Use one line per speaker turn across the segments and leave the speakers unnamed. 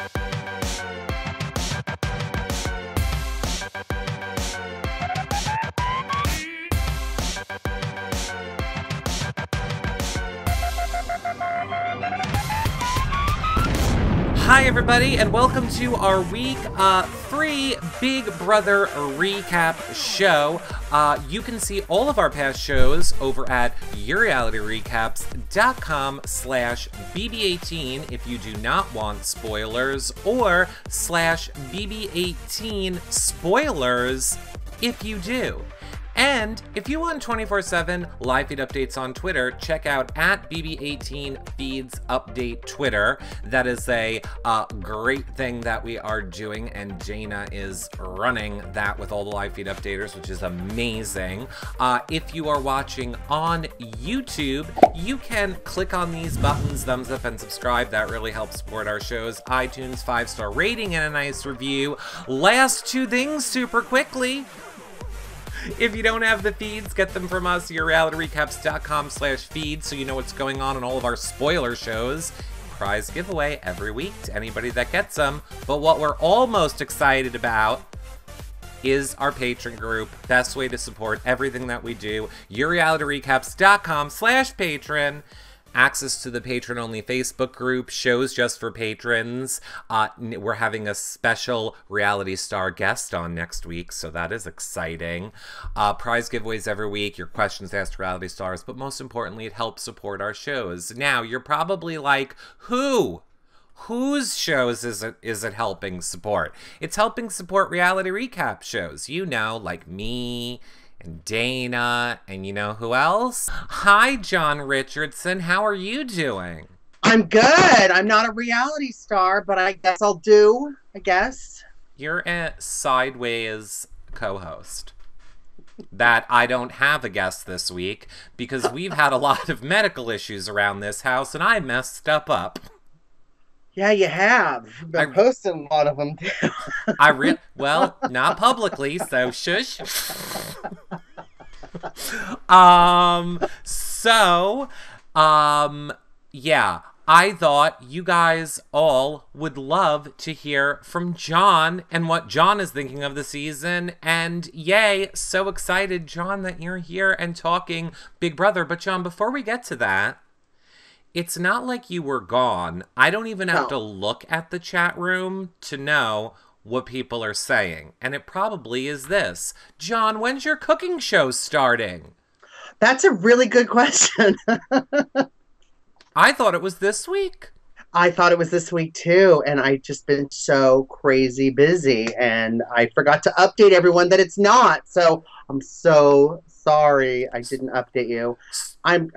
Hi everybody, and welcome to our week 3 Big Brother recap show. You can see all of our past shows over at yourrealityrecaps.com/bb18 if you do not want spoilers, or /bb18 spoilers if you do. And if you want 24/7 live feed updates on Twitter, check out at @bb18 feeds update Twitter. That is a great thing that we are doing, and Dana is running that with all the live feed updaters, which is amazing. If you are watching on YouTube, you can click on these buttons, thumbs up and subscribe. That really helps support our shows. iTunes 5-star rating and a nice review. Last two things super quickly. If you don't have the feeds, get them from us, yourrealityrecaps.com/feed, so you know what's going on in all of our spoiler shows. Prize giveaway every week to anybody that gets them. But what we're all most excited about is our Patreon group. Best way to support everything that we do, yourrealityrecaps.com/patron. Access to the patron-only Facebook group, shows just for patrons. We're having a special reality star guest on next week, so that is exciting. Prize giveaways every week, your questions asked to reality stars, but most importantly, it helps support our shows. Now, you're probably like, whose shows is it helping support? It's helping support reality recap shows, you know, like me, and Dana, and you know who else? Hi, John Richardson. How are you doing?
I'm good. I'm not a reality star, but I guess I'll do, I guess.
You're a sideways co-host. That I don't have a guest this week because we've had a lot of medical issues around this house, and I messed up.
Yeah, you have. You've been posting a lot of them, too.
Well, not publicly, so shush. Yeah, I thought you guys all would love to hear from John and what John is thinking of the season. And yay, so excited, John, that you're here and talking Big Brother. But John, before we get to that, it's not like you were gone. I don't even have to look at the chat room to know what people are saying. And it probably is this. John, when's your cooking show starting?
That's a really good question.
I thought it was this week.
I thought it was this week too. And I've just been so crazy busy. And I forgot to update everyone that it's not. So I'm so sorry I didn't update you. I'm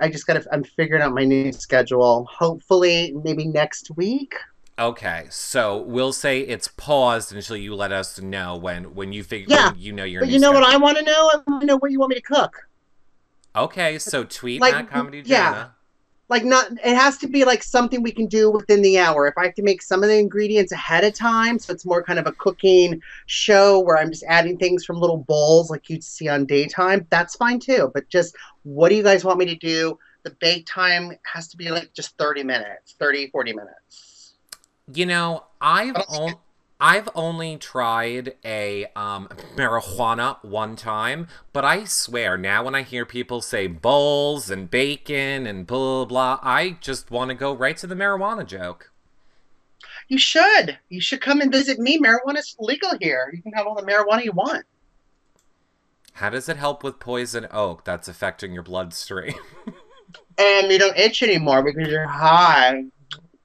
figuring out my new schedule. Hopefully, maybe next week.
Okay, so we'll say it's paused until you let us know when you figure when you know your.
But
new
you know
schedule.
what I want to know? I want to know what you want me to cook.
Okay, so tweet
like,
at Comedy
yeah.
Jenna.
Like it has to be like something we can do within the hour. If I have to make some of the ingredients ahead of time, so it's more kind of a cooking show where I'm just adding things from little bowls like you'd see on Daytime, that's fine too. But just what do you guys want me to do? The bake time has to be like just 30 minutes, 40 minutes.
You know, I've only tried a marijuana one time, but I swear now when I hear people say bowls and bacon and blah, blah, I just want to go right to the marijuana joke.
You should. You should come and visit me. Marijuana's legal here. You can have all the marijuana you want.
How does it help with poison oak that's affecting your bloodstream?
And you don't itch anymore because you're high.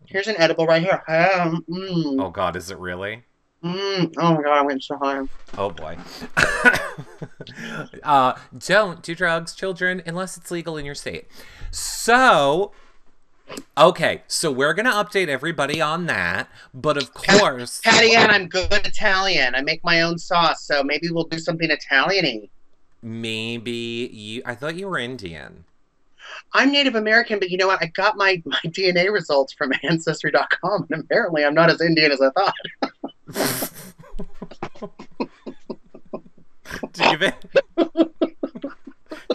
Here's an edible right here.
Oh, God, is it really?
Oh, my God, I'm getting so high.
Oh, boy. Don't do drugs, children, unless it's legal in your state. So, okay, so we're going to update everybody on that, but of course...
Patty Ann, I'm good Italian. I make my own sauce, so maybe we'll do something Italian-y.
Maybe you... I thought you were Indian.
I'm Native American, but you know what? I got my DNA results from Ancestry.com, and apparently I'm not as Indian as I thought.
Did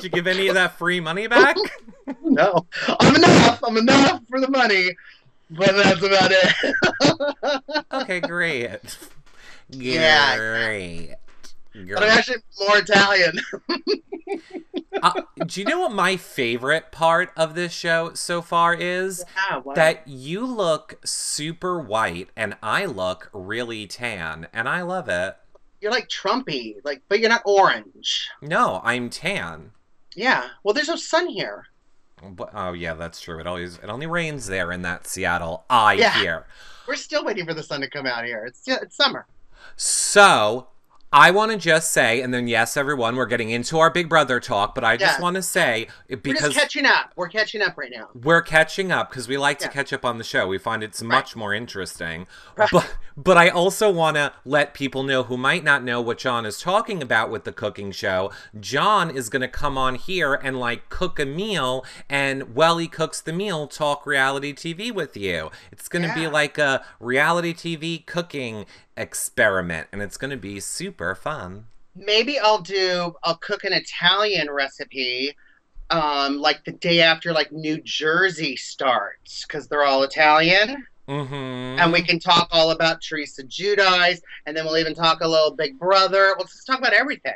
you give any of that free money back?
No. I'm enough for the money, but that's about it.
Okay, great.
Yeah,
Great.
but I'm actually more Italian.
Do you know what my favorite part of this show so far is?
Yeah, what?
That you look super white and I look really tan, and I love it.
You're like Trumpy, like, but you're not orange.
No, I'm tan.
Yeah. Well, there's no sun here.
But, oh yeah, that's true. It only rains there in that Seattle. I
Yeah.
hear.
We're still waiting for the sun to come out here. It's summer.
So, I want to just say, and then yes, everyone, we're getting into our Big Brother talk, but I just
Yeah.
want to say,
We're
because
just catching up. We're catching up right now.
we're catching up because we like to
Yeah.
catch up on the show. We find it's
Right.
much more interesting.
Right.
But I also want to let people know who might not know what John is talking about with the cooking show. John is going to come on here and like cook a meal, and while he cooks the meal, talk reality TV with you. It's going to be
Yeah.
like a reality TV cooking experiment, and it's going to be super fun.
Maybe I'll cook an Italian recipe, like the day after like New Jersey starts, because they're all Italian.
Mm-hmm.
And we can talk all about Teresa Giudice, and then we'll even talk a little Big Brother. We'll just talk about everything.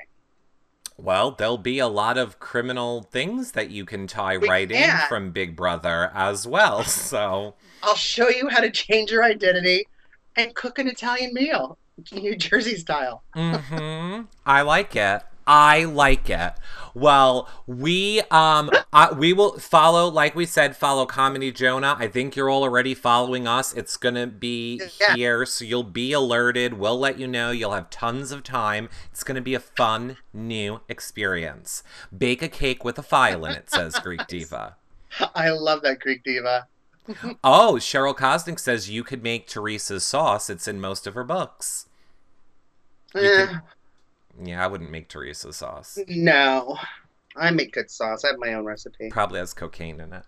Well, there'll be a lot of criminal things that you can tie
We
right in
can.
from Big Brother as well. So,
I'll show you how to change your identity and cook an Italian meal, New Jersey style.
I like it. I like it. Well, we will follow, like we said, follow Comedy Jonah. I think you're all already following us. It's gonna be
Yeah.
here, so you'll be alerted. We'll let you know. You'll have tons of time. It's gonna be a fun new experience. Bake a cake with a file in it, says Greek Diva.
I love that Greek diva.
Oh, Cheryl Kosnick says you could make Teresa's sauce. It's in most of her books.
Eh,
can- Yeah, I wouldn't make Teresa's sauce.
no, I make good sauce. I have my own recipe.
Probably has cocaine in it.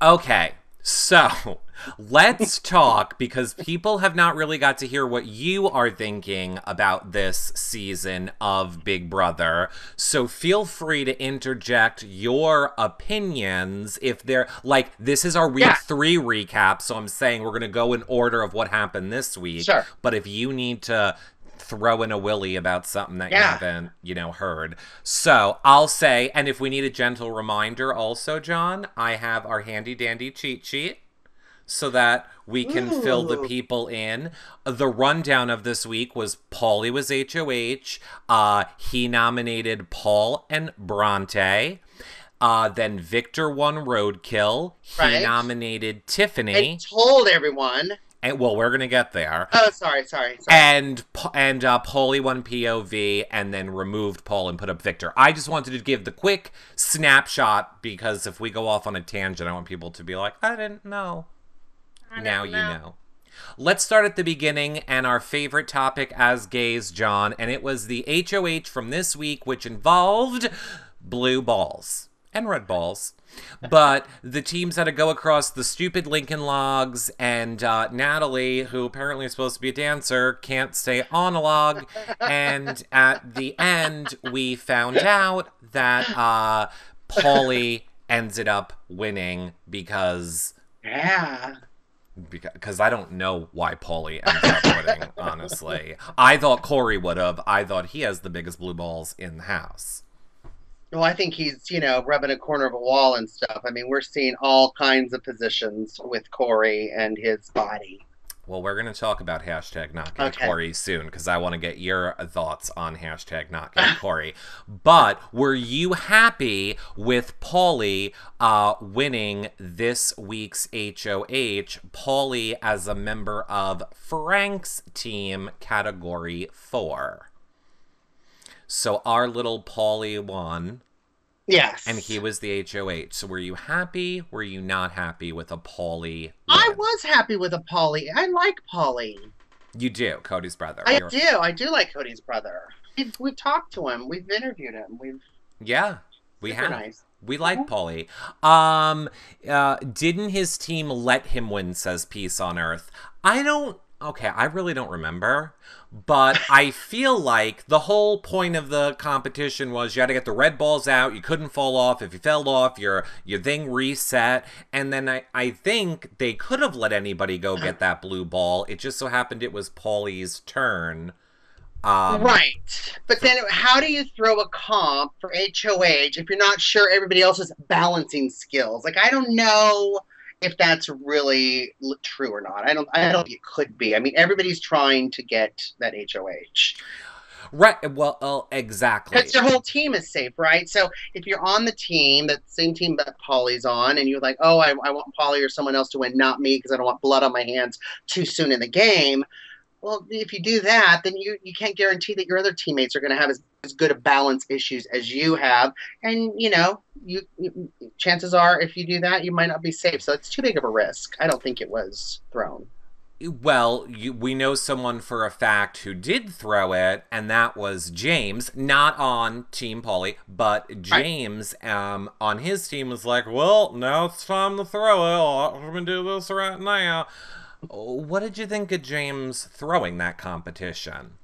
Okay, so let's talk, because people have not really got to hear what you are thinking about this season of Big Brother. So feel free to interject your opinions if they're like, this is our week
Yeah.
3 recap. So I'm saying we're going to go in order of what happened this week.
Sure.
But if you need to throw in a willy about something that you
Yeah.
haven't, heard. So I'll say, and if we need a gentle reminder also, John, I have our handy dandy cheat sheet so that we can fill the
Ooh.
people in. The rundown of this week was Paulie was HOH. He nominated Paul and Bronte. Then Victor won Roadkill. He
Right.
nominated Tiffany.
I told everyone.
And, well, we're going to get there.
Oh, sorry.
And Paulie won POV and then removed Paul and put up Victor. I just wanted to give the quick snapshot, because if we go off on a tangent, I want people to be like, I didn't know. Now you know. Let's start at the beginning and our favorite topic as gays, John. And it was the HOH from this week, which involved blue balls and red balls. But the teams had to go across the stupid Lincoln Logs, and Natalie, who apparently is supposed to be a dancer, can't stay on a log. And at the end, we found out that Paulie ended up winning because
Yeah.
I don't know why Paulie ended up winning, honestly. I thought Corey would have. I thought he has the biggest blue balls in the house.
Well, I think he's, rubbing a corner of a wall and stuff. I mean, we're seeing all kinds of positions with Corey and his body.
Well, we're going to talk about hashtag not gay
Okay.
Corey soon, because I want to get your thoughts on hashtag not gay Corey. But were you happy with Paulie winning this week's HOH? Paulie as a member of Frank's team, Category 4. So our little Paulie won,
Yes.
and he was the HOH. So were you happy? Were you not happy with a Paulie
I
win?
was happy with a Polly. I like Polly.
You do, Cody's brother.
I
You're-
do. I do like Cody's brother. We've talked to him. We've interviewed him.
Yeah, we
Super
have.
nice.
We like Paulie. Didn't his team let him win, says Peace on Earth. I don't Okay, I really don't remember, but I feel like the whole point of the competition was you had to get the red balls out. You couldn't fall off. If you fell off, your thing reset. And then I think they could have let anybody go get that blue ball. It just so happened it was Paulie's turn.
Right. But then how do you throw a comp for HOH if you're not sure everybody else's balancing skills? Like, I don't know if that's really true or not. I don't think it could be. I mean, everybody's trying to get that HOH.
Right. Well, exactly.
Because your whole team is safe, right? So if you're on the team, that same team that Paulie's on, and you're like, oh, I want Paulie or someone else to win, not me, because I don't want blood on my hands too soon in the game. Well, if you do that, then you can't guarantee that your other teammates are going to have as good a balance issues as you have. And, you chances are if you do that, you might not be safe. So it's too big of a risk. I don't think it was thrown.
Well, we know someone for a fact who did throw it, and that was James, not on Team Paulie, but James on his team was like, well, now it's time to throw it. I'm going to do this right now. What did you think of James throwing that competition?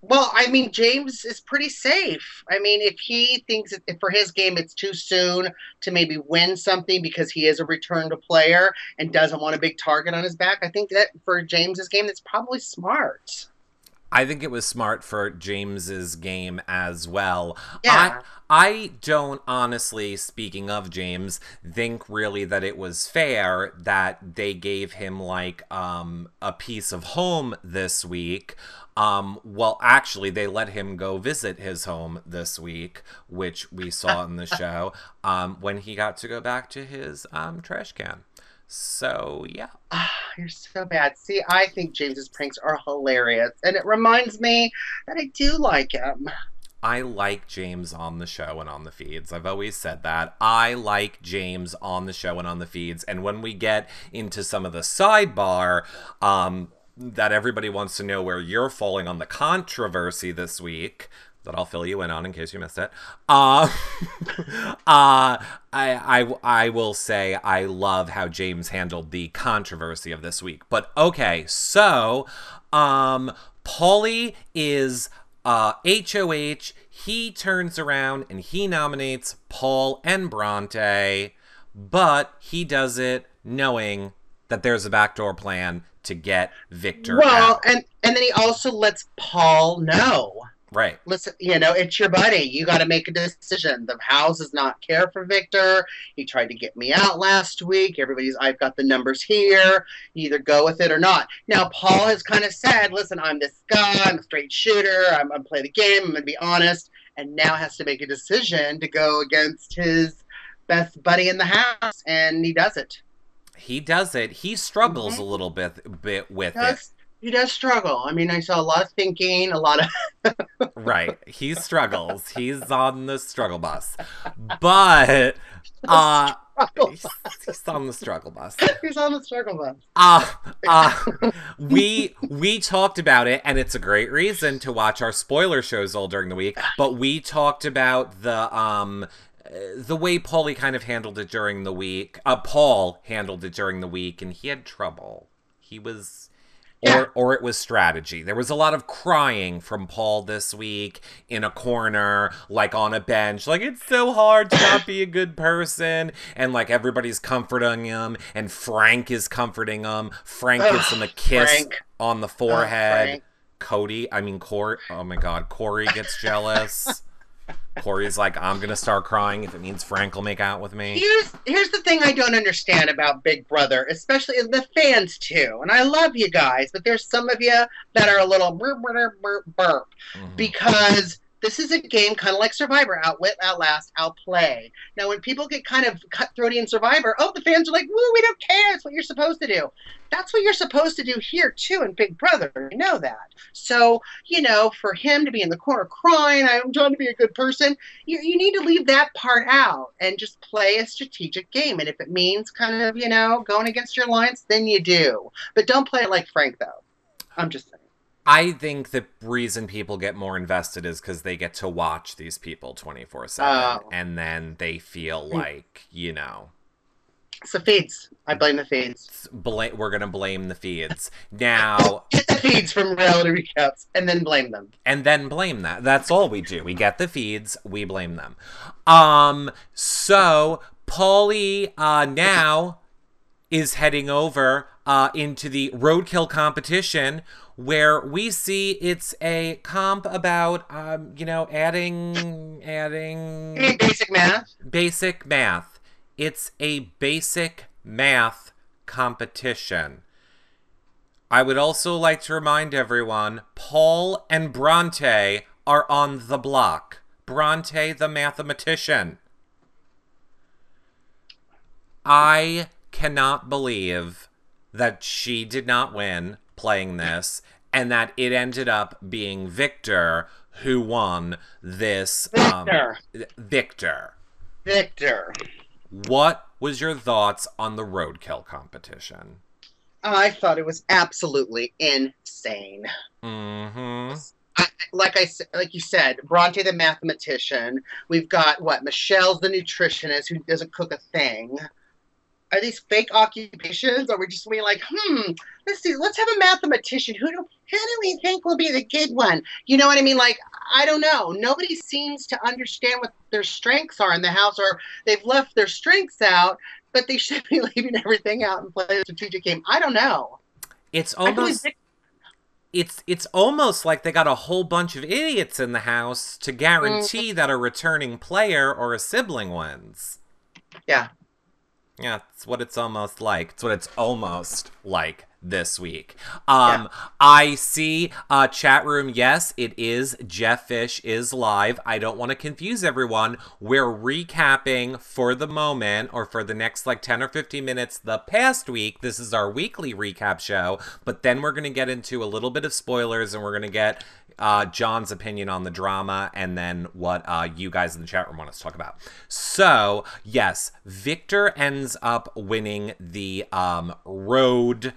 Well, I mean, James is pretty safe. I mean, if he thinks if for his game it's too soon to maybe win something because he is a return to player and doesn't want a big target on his back, I think that for James's game, that's probably smart.
I think it was smart for James's game as well.
Yeah.
I don't honestly, speaking of James, think really that it was fair that they gave him like a piece of home this week. Well, actually, they let him go visit his home this week, which we saw in the show, when he got to go back to his trash can. So, yeah.
You're so bad. See, I think James's pranks are hilarious, and it reminds me that I do like him.
I like James on the show and on the feeds. I've always said that. I like James on the show and on the feeds. And when we get into some of the sidebar, that everybody wants to know where you're falling on the controversy this week, that I'll fill you in on in case you missed it. I will say I love how James handled the controversy of this week. But okay, so Paulie is HOH. He turns around and he nominates Paul and Bronte, but he does it knowing that there's a backdoor plan to get Victor out.
And then he also lets Paul know.
Right.
Listen, it's your buddy. You got to make a decision. The house does not care for Victor. He tried to get me out last week. I've got the numbers here. You either go with it or not. Now, Paul has kind of said, listen, I'm this guy. I'm a straight shooter. I'm going to play the game. I'm going to be honest. And now has to make a decision to go against his best buddy in the house. And he does it.
He does it. He struggles a little bit with it.
He does struggle. I mean, I saw a lot of thinking, a lot of...
Right. He struggles. He's on the struggle bus. But he's on the struggle bus.
He's on the struggle bus.
We talked about it, and it's a great reason to watch our spoiler shows all during the week. But we talked about the way Paulie kind of handled it during the week. Paul handled it during the week, and he had trouble. He was... Or it was strategy. There was a lot of crying from Paul this week in a corner, like on a bench. Like, it's so hard to not be a good person. And, like, everybody's comforting him. And Frank is comforting him. Frank gives him a kiss on the forehead. Corey, oh my God, Corey gets jealous. Corey's like, I'm going to start crying if it means Frank will make out with me.
Here's the thing I don't understand about Big Brother, especially the fans too. And I love you guys, but there's some of you that are a little burp, burp, burp, burp. Because this is a game kind of like Survivor. Outwit, outlast, outplay. Now, when people get kind of cutthroaty in Survivor, the fans are like, woo, we don't care. It's what you're supposed to do. That's what you're supposed to do here, too, in Big Brother. You know that. So, for him to be in the corner crying, I'm trying to be a good person, you need to leave that part out and just play a strategic game. And if it means kind of, going against your lines, then you do. But don't play it like Frank, though. I'm just saying.
I think the reason people get more invested is because they get to watch these people 24/7, and then they feel like,
It's the feeds. I blame the feeds.
We're gonna blame the feeds now.
Get the feeds from reality recaps and then blame them.
And then blame that. That's all we do. We get the feeds, we blame them. So Paulie now is heading over into the roadkill competition, where we see it's a comp about adding
basic math.
Basic math. It's a basic math competition. I would also like to remind everyone, Paul and Bronte are on the block. Bronte the mathematician. I cannot believe that she did not win playing this, and that it ended up being Victor who won this. Victor. What was your thoughts on the roadkill competition?
I thought it was absolutely insane.
Mm-hmm.
Like you said, Bronte the mathematician. We've got Michelle's the nutritionist who doesn't cook a thing. Are these fake occupations? Or are we just being like, let's see, let's have a mathematician. Who do we think will be the good one? You know what I mean? Like, I don't know. Nobody seems to understand what their strengths are in the house, or they've left their strengths out, but they should be leaving everything out and play a strategic game. I don't know.
It's almost like they got a whole bunch of idiots in the house to guarantee that a returning player or a sibling wins.
Yeah.
Yeah, it's what it's almost like. It's what it's almost like this week. I see chat room. Yes, it is. Jeff Fish is live. I don't want to confuse everyone. We're recapping for the moment, or for the next 10 or 15 minutes, the past week. This is our weekly recap show, but then we're going to get into a little bit of spoilers, and we're going to get John's opinion on the drama, and then what you guys in the chat room want us to talk about. So, yes, Victor ends up winning the road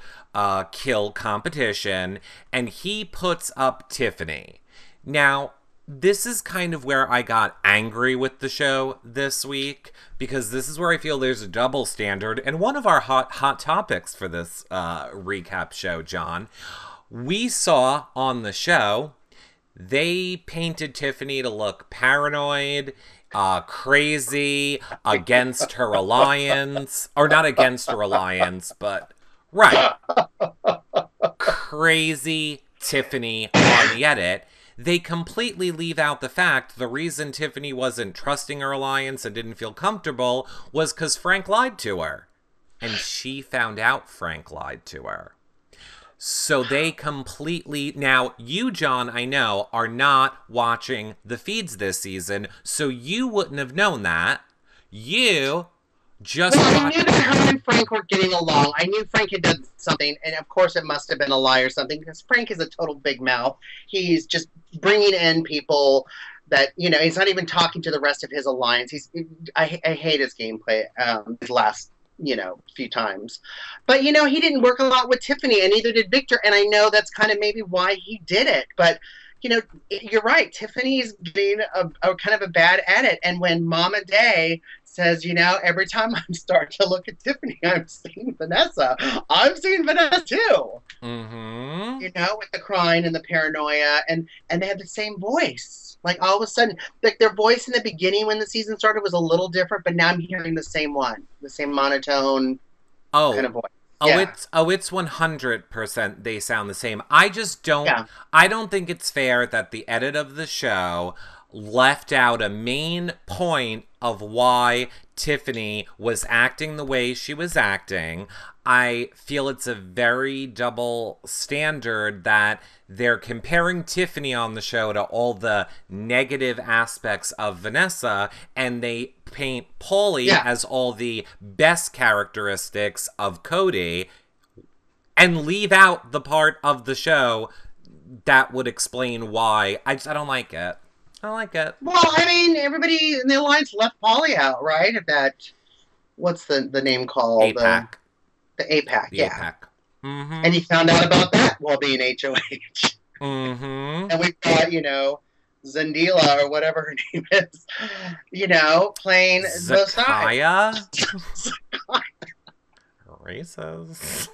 kill competition, and he puts up Tiffany. Now, this is kind of where I got angry with the show this week, because this is where I feel there's a double standard, and one of our hot topics for this recap show, John, we saw on the show, they painted Tiffany to look paranoid, crazy, against her alliance. Or not against her alliance, but... Right. Crazy Tiffany on the edit. They completely leave out the fact the reason Tiffany wasn't trusting her alliance and didn't feel comfortable was because Frank lied to her. And she found out Frank lied to her. So they completely... Now, you, John, I know, are not watching the feeds this season, so you wouldn't have known that. You just...
I knew that her and Frank were getting along. I knew Frank had done something, and of course it must have been a lie or something, because Frank is a total big mouth. He's just bringing in people that, he's not even talking to the rest of his alliance. I hate his gameplay, his last... few times. But, he didn't work a lot with Tiffany, and neither did Victor, and I know that's kind of maybe why he did it. But, you're right. Tiffany's being a kind of a bad at it. And when Mama Day says, every time I'm starting to look at Tiffany, I'm seeing Vanessa. I'm seeing Vanessa, too.
Mm-hmm.
With the crying and the paranoia, and they have the same voice. Like, all of a sudden, their voice in the beginning when the season started was a little different, but now I'm hearing the same one. The same monotone kind of voice. Yeah.
It's 100% they sound the same. I just don't...
Yeah.
I don't think it's fair that the edit of the show left out a main point of why Tiffany was acting the way she was acting. I feel it's a very double standard that they're comparing Tiffany on the show to all the negative aspects of Vanessa, and they paint Paulie as all the best characteristics of Cody, and leave out the part of the show that would explain why. I don't like it. I don't like it.
Well, I mean, everybody in the alliance left Paulie out, right? Of that, what's the name called?
APAC.
The APAC, yeah.
APAC. Mm-hmm.
And he found out about that while being HOH.
Mm-hmm.
And we've got, Zendila, or whatever her name is, playing
Zakaya? Reese's.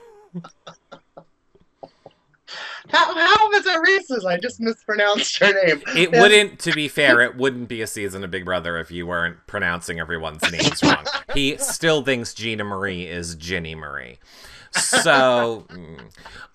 How was it Reese's? I just mispronounced her name.
It wouldn't, to be fair, it wouldn't be a season of Big Brother if you weren't pronouncing everyone's names wrong. He still thinks Gina Marie is Ginny Marie. So,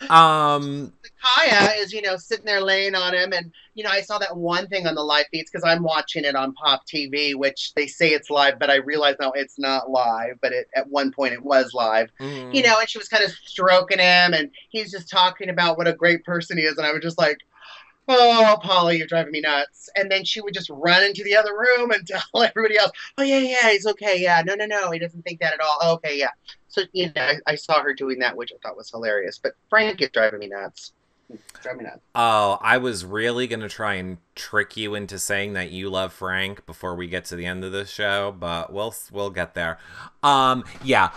Kaya is, sitting there laying on him. And, I saw that one thing on the live feeds because I'm watching it on Pop TV, which they say it's live, but I realize now it's not live. But at one point it was live, and she was kind of stroking him and he's just talking about what a great person he is. And I was just like, oh, Polly, you're driving me nuts. And then she would just run into the other room and tell everybody else, oh, yeah, he's okay. Yeah, no, he doesn't think that at all. Oh, okay, yeah. So, I saw her doing that, which I thought was hilarious. But Frank is driving me nuts.
Oh, I was really going to try and trick you into saying that you love Frank before we get to the end of the show, but we'll get there. Yeah,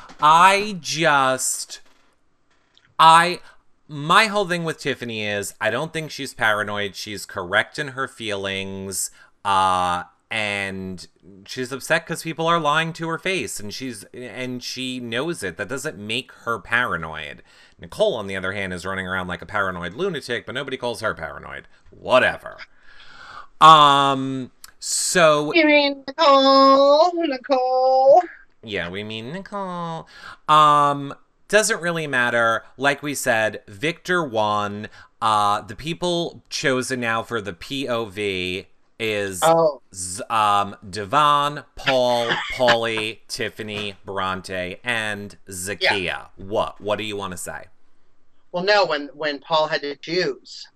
my whole thing with Tiffany is I don't think she's paranoid. She's correct in her feelings. And she's upset because people are lying to her face, and she knows it. That doesn't make her paranoid. Nicole, on the other hand, is running around like a paranoid lunatic, but nobody calls her paranoid. Whatever. So
you mean Nicole?
Yeah, we mean Nicole. Doesn't really matter. Like we said, Victor won. The people chosen now for the POV is Devon, Paul, Paulie, Tiffany, Bronte, and Zakia. Yeah. What do you want to say?
Well, no, when Paul had to choose.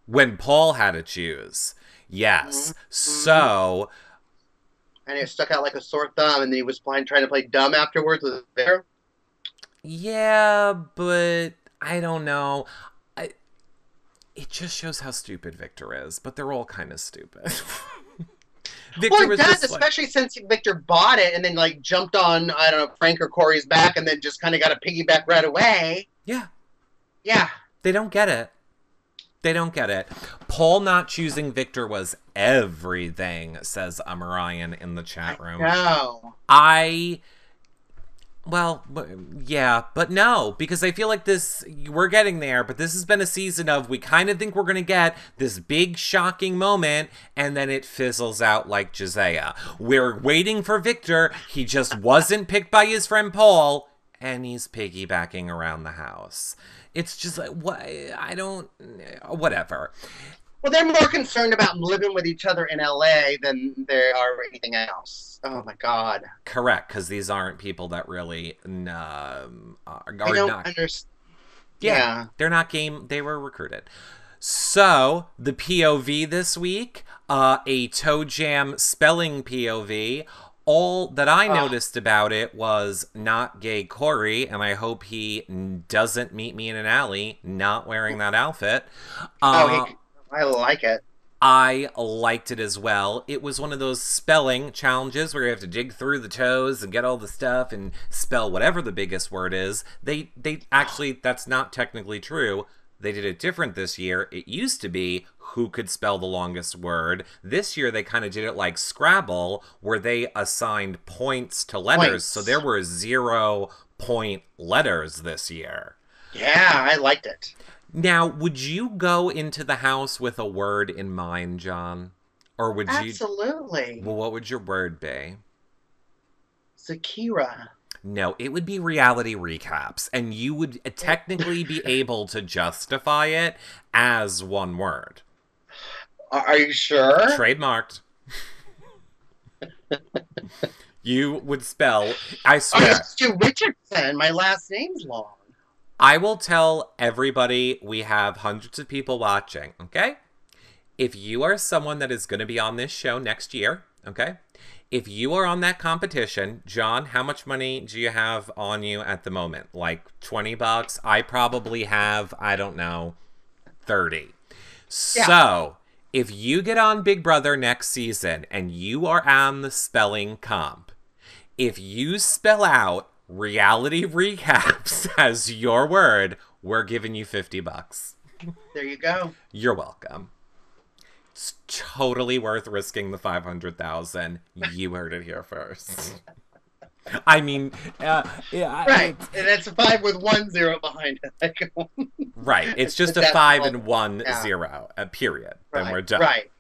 When Paul had to choose. Yes. Mm-hmm. So.
And it stuck out like a sore thumb, and then he was trying to play dumb afterwards with Victor.
Yeah, but I don't know. It just shows how stupid Victor is, but they're all kind of stupid.
Victor well, it does, especially since Victor bought it and then jumped on, I don't know, Frank or Corey's back and then just kind of got a piggyback right away.
Yeah.
Yeah.
They don't get it. They don't get it. Paul not choosing Victor was everything, says Amarian in the chat room.
No.
Well, yeah, but no, because I feel like we're getting there, but this has been a season of we kind of think we're going to get this big shocking moment, and then it fizzles out like Josiah. We're waiting for Victor. He just wasn't picked by his friend Paul, and he's piggybacking around the house. It's just like, whatever.
Well, they're more concerned about living with each other in LA than they are anything else. Oh, my God.
Correct, because these aren't people that really
are not understand. Yeah.
They're not game. They were recruited. So, the POV this week, a Toe Jam spelling POV. All that I noticed about it was not gay Corey, and I hope he doesn't meet me in an alley not wearing that outfit.
I like it.
I liked it as well. It was one of those spelling challenges where you have to dig through the toes and get all the stuff and spell whatever the biggest word is. They actually, that's not technically true. They did it different this year. It used to be who could spell the longest word. This year they kind of did it like Scrabble, where they assigned points to letters. So there were 0-point letters this year.
Yeah, I liked it.
Now, would you go into the house with a word in mind, John? Or would you?
Absolutely.
Well, what would your word be?
Zakira.
No, it would be reality recaps, and you would technically be able to justify it as one word.
Are you sure?
Trademarked. You would spell, I swear.
It's Stu Richardson. My last name's long.
I will tell everybody, we have hundreds of people watching, okay? If you are someone that is going to be on this show next year, okay? If you are on that competition, John, how much money do you have on you at the moment? Like $20? I probably have, I don't know, 30. Yeah. So, if you get on Big Brother next season and you are on the spelling comp, if you spell out reality recaps as your word, we're giving you $50.
There you go.
You're welcome. It's totally worth risking the $500,000. You heard it here first. I mean, yeah,
Right, and it's a 5 with 1 0 behind it. Like,
right. It's just a
decimal.
5 and 1
Yeah.
0, a period. Then
Right,
we're done.
right.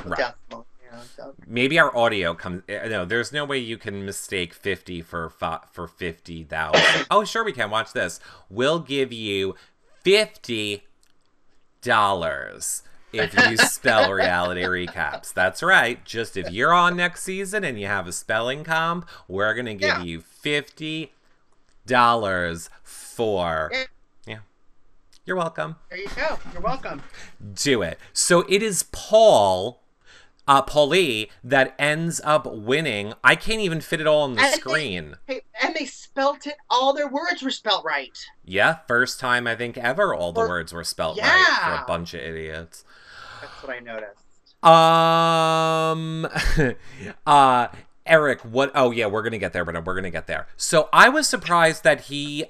Right.
Decimal. Yeah, so-
Maybe our audio comes. No, there's no way you can mistake 50 for 50,000. Oh, sure we can. Watch this. We'll give you $50 if you spell reality recaps. That's right. Just if you're on next season and you have a spelling comp, we're gonna give you $50 for. Yeah. You're welcome.
There you go. You're welcome.
Do it. So it is Paulie that ends up winning. I can't even fit it all on the screen.
And they spelt it. All their words were spelt right.
Yeah, first time I think ever all the words were spelt right for a bunch of idiots.
That's what I noticed.
Eric, what? Oh yeah, we're gonna get there, but we're gonna get there. So I was surprised that he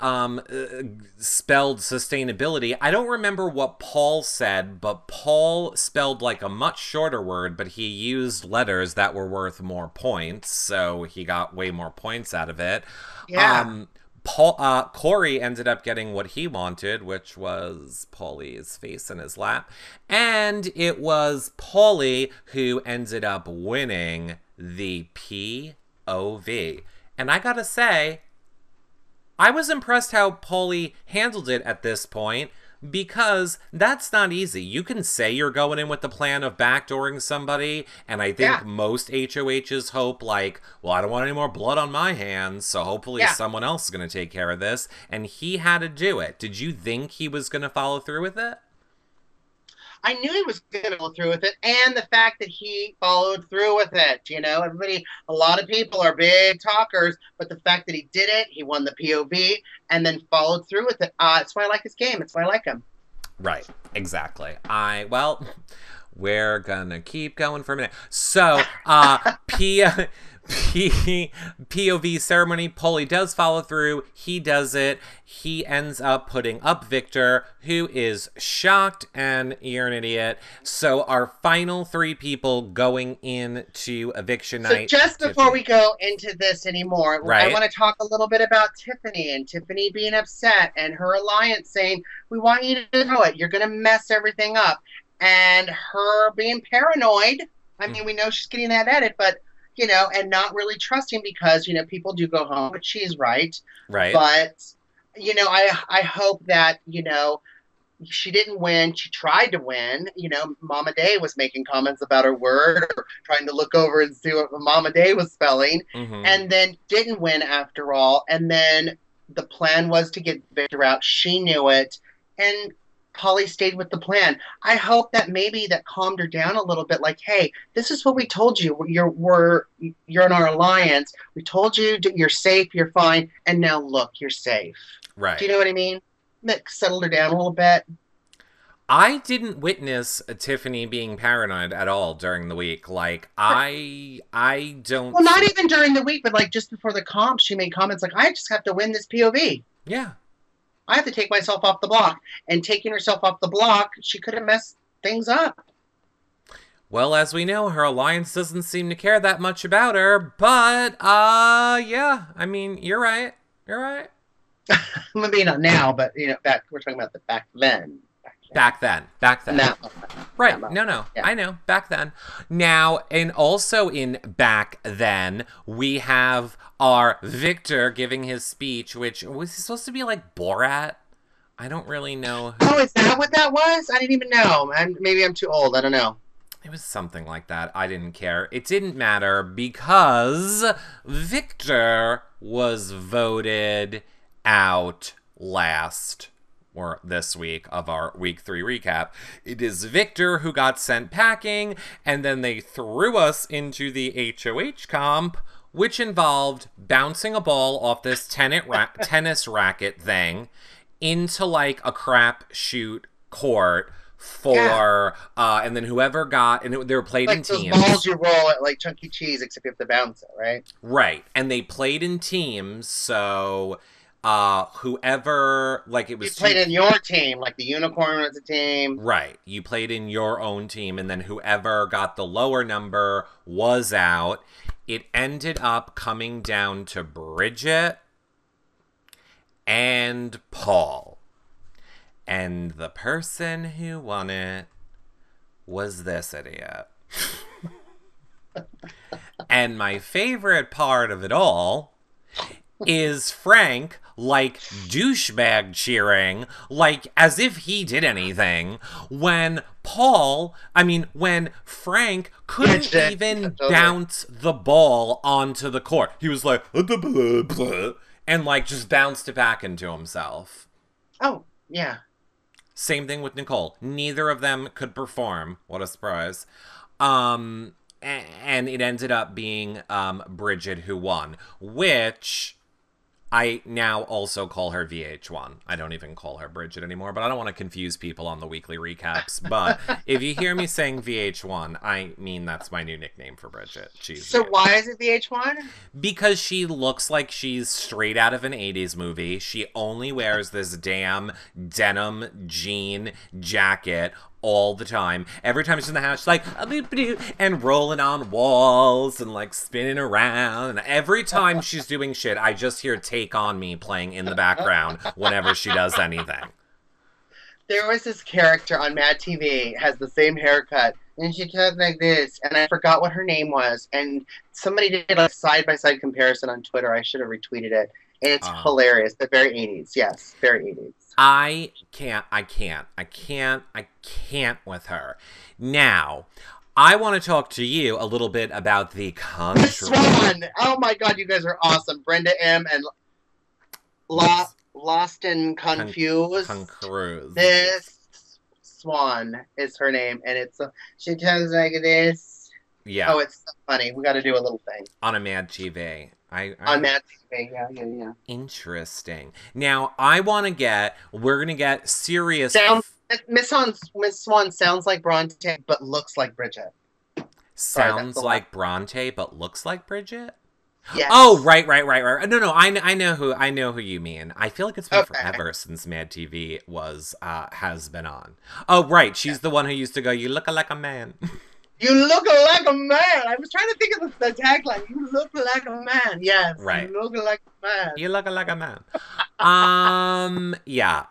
spelled sustainability. I don't remember what Paul said, but Paul spelled like a much shorter word, but he used letters that were worth more points, so he got way more points out of it.
Yeah.
Corey ended up getting what he wanted, which was Paulie's face in his lap, and it was Paulie who ended up winning the POV. And I gotta say, I was impressed how Paulie handled it at this point, because that's not easy. You can say you're going in with the plan of backdooring somebody, and I think most HOHs hope, like, well, I don't want any more blood on my hands, so hopefully someone else is going to take care of this, and he had to do it. Did you think he was going to follow through with it?
I knew he was going to go through with it, and the fact that he followed through with it. You know, a lot of people are big talkers, but the fact that he did it, he won the POV, and then followed through with it. That's why I like his game. That's why I like him.
Right, exactly. Well, we're gonna keep going for a minute. So, POV ceremony, Paulie does follow through. He does it. He ends up putting up Victor, who is shocked, and you're an idiot. So our final 3 people going into eviction night.
So just before we go into this anymore,
right.
I want to talk a little bit about Tiffany, and Tiffany being upset, and her alliance saying, we want you to know it. You're going to mess everything up. And her being paranoid. I mean, we know she's getting that edit, but you know, and not really trusting because, you know, people do go home, but she's right.
Right.
But, you know, I hope that, you know, she didn't win. She tried to win. You know, Mama Day was making comments about her word or trying to look over and see what Mama Day was spelling and then didn't win after all. And then the plan was to get Victor out. She knew it. And Paulie stayed with the plan. I hope that maybe that calmed her down a little bit. Like, hey, this is what we told you. You're in our alliance. We told you you're safe, you're fine, and now look, you're safe.
Right.
Do you know what I mean? That settled her down a little bit.
I didn't witness Tiffany being paranoid at all during the week. Like, I don't.
Well, not even during the week, but like just before the comp, she made comments like, I just have to win this POV.
Yeah.
I have to take myself off the block. And taking herself off the block, she could have messed things up.
Well, as we know, her alliance doesn't seem to care that much about her. But, yeah. I mean, you're right. You're right.
Maybe not now, but, you know, we're talking about the back then.
Back then.
No.
Right. No. Yeah. I know. Back then. Now, and also in back then, we have our Victor giving his speech, which was supposed to be like Borat. I don't really know.
Oh, is that what that was? I didn't even know. Maybe I'm too old. I don't know.
It was something like that. I didn't care. It didn't matter because Victor was voted out last or this week of our week 3 recap. It is Victor who got sent packing, and then they threw us into the HOH comp, which involved bouncing a ball off this tennis racket thing into like a crap shoot court for and then whoever got, and they were played
like
in teams.
Those balls you roll at like Chuck E. Cheese, except you have to bounce it, right?
Right, and they played in teams, so whoever, like, it was...
You played in your team, like the unicorn was a team.
Right. You played in your own team, and then whoever got the lower number was out. it ended up coming down to Bridget and Paul. And the person who won it was this idiot. And my favorite part of it all is Frank, like, douchebag cheering, like, as if he did anything, when when Frank couldn't even bounce the ball onto the court. He was like, and, like, just bounced it back into himself.
Oh, yeah.
Same thing with Nicole. Neither of them could perform. What a surprise. And it ended up being Bridget who won, which I now also call her VH1. I don't even call her Bridget anymore, but I don't want to confuse people on the weekly recaps. But if you hear me saying VH1, I mean that's my new nickname for Bridget.
So why is it VH1?
Because she looks like she's straight out of an 80s movie. She only wears this damn denim jean jacket all the time. Every time she's in the house, she's like, and rolling on walls and like spinning around. And every time she's doing shit, I just hear Take On Me playing in the background whenever she does anything.
There was this character on Mad TV, has the same haircut, and she talked like this, and I forgot what her name was. And somebody did a side-by-side comparison on Twitter. I should have retweeted it. And it's hilarious. They're very 80s. Yes, very 80s.
I can't with her. Now, I want to talk to you a little bit about the country.
Swan! Oh my god, you guys are awesome. Brenda M. and Lost and Confused. This Swan is her name, and it's she talks like this.
Yeah.
Oh, it's so funny. We got to do a little thing
on a Mad TV.
On Mad TV, yeah.
Interesting. Now, we're gonna get serious.
Miss Swan sounds like Bronte, but looks like Bridget.
Sounds like Bronte, but looks like Bridget.
Yes.
Oh, right. No, I know who you mean. I feel like it's been forever since Mad TV has been on. Oh, right. She's the one who used to go, "You look like a man."
You look like a man. I was trying to think of the tagline. You look like a man. Yes.
Right.
You look like a man.
You look like a man. Yeah.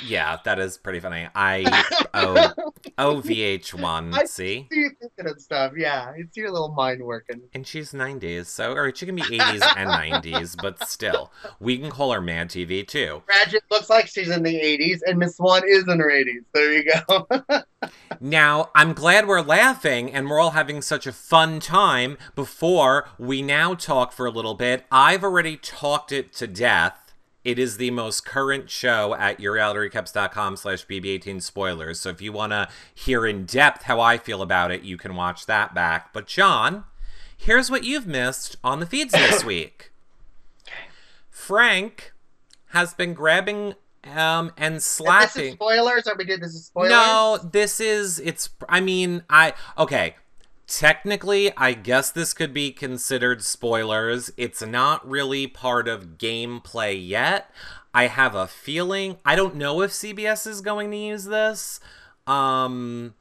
Yeah, that is pretty funny. VH1. See?
I see you thinking of stuff. Yeah, it's your little mind working.
And she's 90s, or she can be 80s and 90s, but still, we can call her Mad TV too.
Bridget looks like she's in the 80s, and Miss Swan is in her 80s. There you go.
Now, I'm glad we're laughing and we're all having such a fun time before we now talk for a little bit. I've already talked it to death. It is the most current show at yourrealityrecaps.com/BB18 spoilers. So if you want to hear in depth how I feel about it, you can watch that back. But John, here's what you've missed on the feeds this week. Frank has been grabbing and slapping.
This is spoilers, or we did this as spoilers?
No, okay. Technically, I guess this could be considered spoilers. It's not really part of gameplay yet. I have a feeling. I don't know if CBS is going to use this. I'm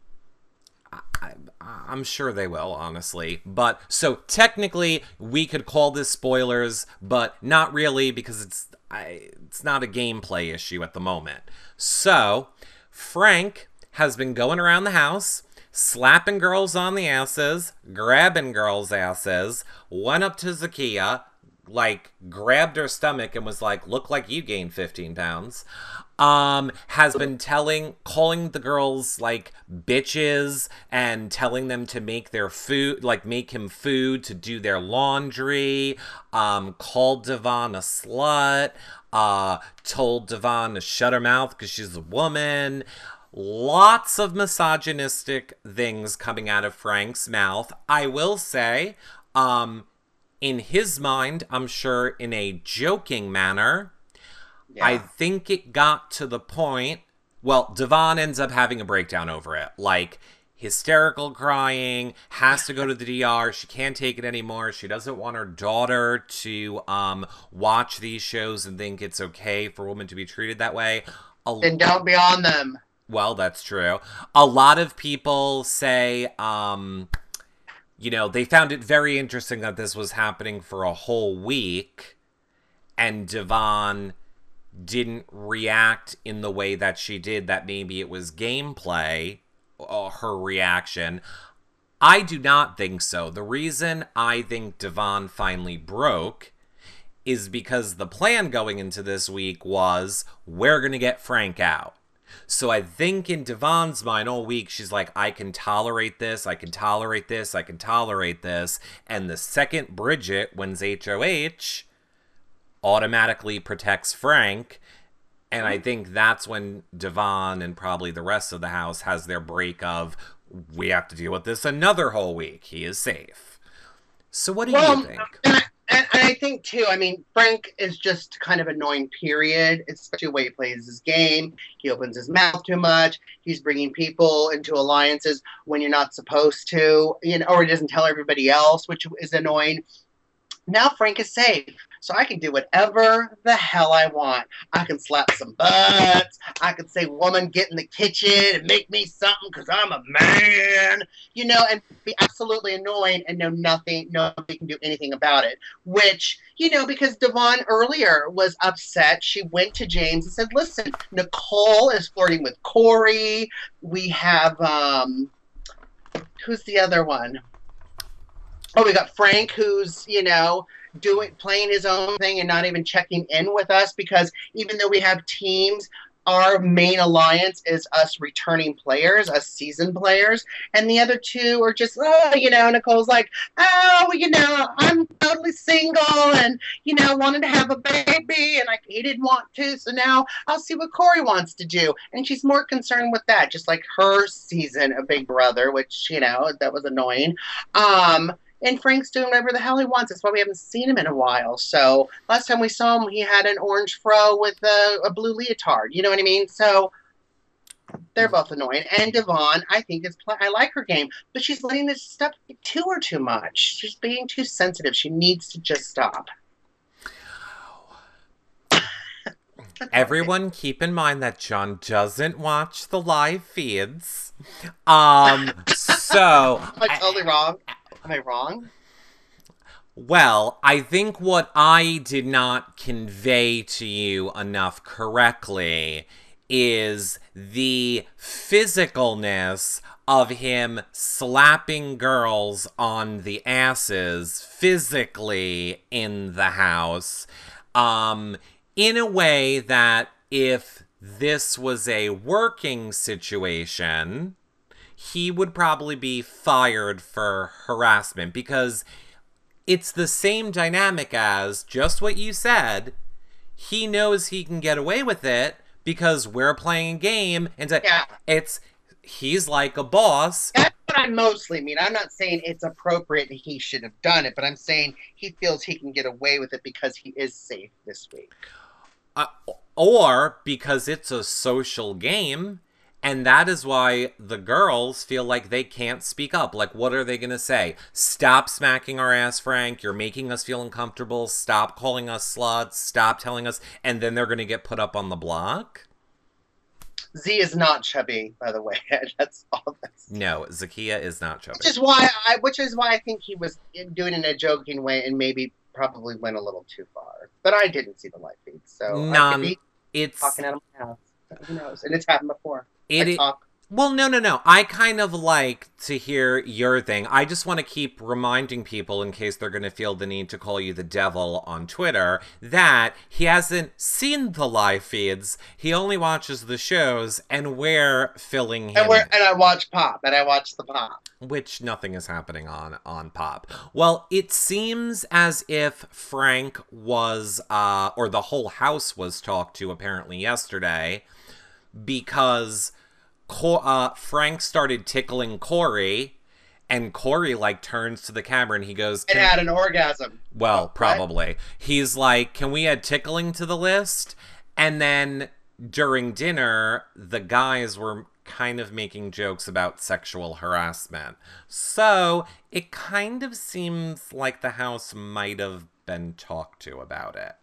sure they will, honestly. But, so technically, we could call this spoilers, but not really because it's not a gameplay issue at the moment. So, Frank has been going around the house, slapping girls on the asses, grabbing girls' asses, went up to Zakia, like, grabbed her stomach and was like, "Look like you gained 15 pounds. Has been calling the girls, like, bitches and telling them to make their food, like, make him food to do their laundry, called Devon a slut, told Devon to shut her mouth because she's a woman. Lots of misogynistic things coming out of Frank's mouth. I will say, in his mind, I'm sure in a joking manner, yeah. I think it got to the point, well, Devon ends up having a breakdown over it. Like, hysterical crying, has to go to the DR, she can't take it anymore, she doesn't want her daughter to watch these shows and think it's okay for women to be treated that way.
Then don't be on them.
Well, that's true. A lot of people say, you know, they found it very interesting that this was happening for a whole week and Devon didn't react in the way that she did, that maybe it was gameplay, her reaction. I do not think so. The reason I think Devon finally broke is because the plan going into this week was, we're going to get Frank out. So I think in Devon's mind all week, she's like, I can tolerate this, I can tolerate this, I can tolerate this. And the second Bridget wins HOH, automatically protects Frank. And I think that's when Devon and probably the rest of the house has their break of, we have to deal with this another whole week. He is safe. So what do you think?
And I think, too, I mean, Frank is just kind of annoying, period, especially the way he plays his game. He opens his mouth too much. He's bringing people into alliances when you're not supposed to, you know, or he doesn't tell everybody else, which is annoying. Now Frank is safe, so I can do whatever the hell I want. I can slap some butts. I can say, woman, get in the kitchen and make me something because I'm a man, you know, and be absolutely annoying and know nothing, nobody can do anything about it. Which, you know, because Devon earlier was upset. She went to James and said, listen, Nicole is flirting with Corey. We have, who's the other one? Oh, we got Frank, who's, you know, playing his own thing and not even checking in with us, because even though we have teams, our main alliance is us returning players, us seasoned players, and the other two are just, oh, you know, Nicole's like, oh, you know, I'm totally single and, you know, wanted to have a baby and he didn't want to, so now I'll see what Corey wants to do. And she's more concerned with that, just like her season of Big Brother, which, you know, that was annoying. And Frank's doing whatever the hell he wants. That's why we haven't seen him in a while. So last time we saw him, he had an orange fro with a blue leotard. You know what I mean? So they're both annoying. And Devon, I think, I like her game. But she's letting this stuff get to her too much. She's being too sensitive. She needs to just stop.
Everyone keep in mind that John doesn't watch the live feeds. So...
Am I totally wrong? Am I wrong?
Well, I think what I did not convey to you enough correctly is the physicalness of him slapping girls on the asses physically in the house, in a way that if this was a working situation, he would probably be fired for harassment, because it's the same dynamic as just what you said. He knows he can get away with it because we're playing a game, and he's like a boss.
That's what I mostly mean. I'm not saying it's appropriate and he should have done it, but I'm saying he feels he can get away with it because he is safe this week.
Or because it's a social game. And that is why the girls feel like they can't speak up. Like, what are they going to say? Stop smacking our ass, Frank. You're making us feel uncomfortable. Stop calling us sluts. Stop telling us. And then they're going to get put up on the block?
Z is not chubby, by the way. That's all.
No, Zakiya is not chubby.
Which is why I think he was doing it in a joking way and maybe probably went a little too far. But I didn't see the live feed, so I could be talking out of my house. Who knows? And it's happened before.
Well, no. I kind of like to hear your thing. I just want to keep reminding people, in case they're going to feel the need to call you the devil on Twitter, that he hasn't seen the live feeds. He only watches the shows, and we're filling him.
And I watch Pop, and I watch the Pop.
Which nothing is happening on Pop. Well, it seems as if Frank was, or the whole house was talked to apparently yesterday, because Frank started tickling Corey, and Corey, like, turns to the camera and he goes...
And had an orgasm.
Well, probably. Right? He's like, can we add tickling to the list? And then during dinner, the guys were kind of making jokes about sexual harassment. So it kind of seems like the house might have been talked to about it.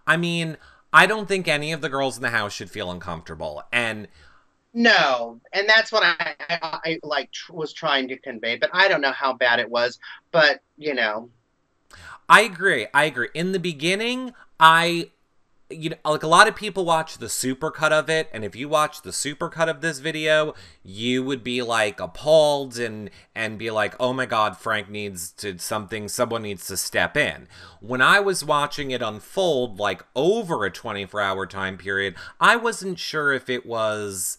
I mean, I don't think any of the girls in the house should feel uncomfortable. And
No, and that's what was trying to convey, but I don't know how bad it was. But
I agree. I agree. In the beginning, I like a lot of people watch the supercut of it, and if you watch the supercut of this video, you would be like appalled and be like, oh my god, Frank needs to someone needs to step in. When I was watching it unfold, like over a 24-hour time period, I wasn't sure if it was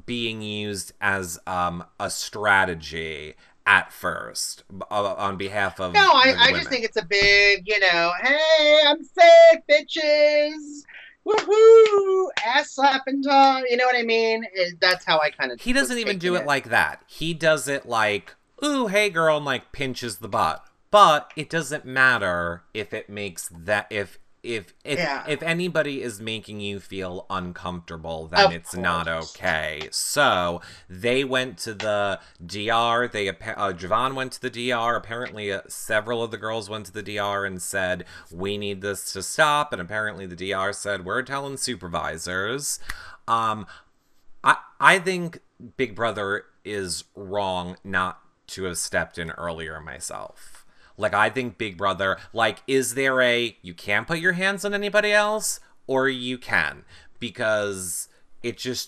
being used as a strategy at first on behalf of
no,
the
I
women.
just think it's a big, hey, I'm sick, bitches. Woohoo! Ass slapping time. You know what I mean? That's how I kind of
He
was
doesn't even do
taking
it
it.
like that. He does it like, ooh, hey girl, and like pinches the butt. But it doesn't matter if it makes that
Yeah,
if anybody is making you feel uncomfortable, then
of
it's not
course.
okay. So they went to the DR. Javon went to the DR. Apparently, several of the girls went to the DR and said we need this to stop. And apparently, the DR said we're telling supervisors. Um, I think Big Brother is wrong not to have stepped in earlier myself. Like, I think Big Brother, like, is there you can't put your hands on anybody else, or you can? Because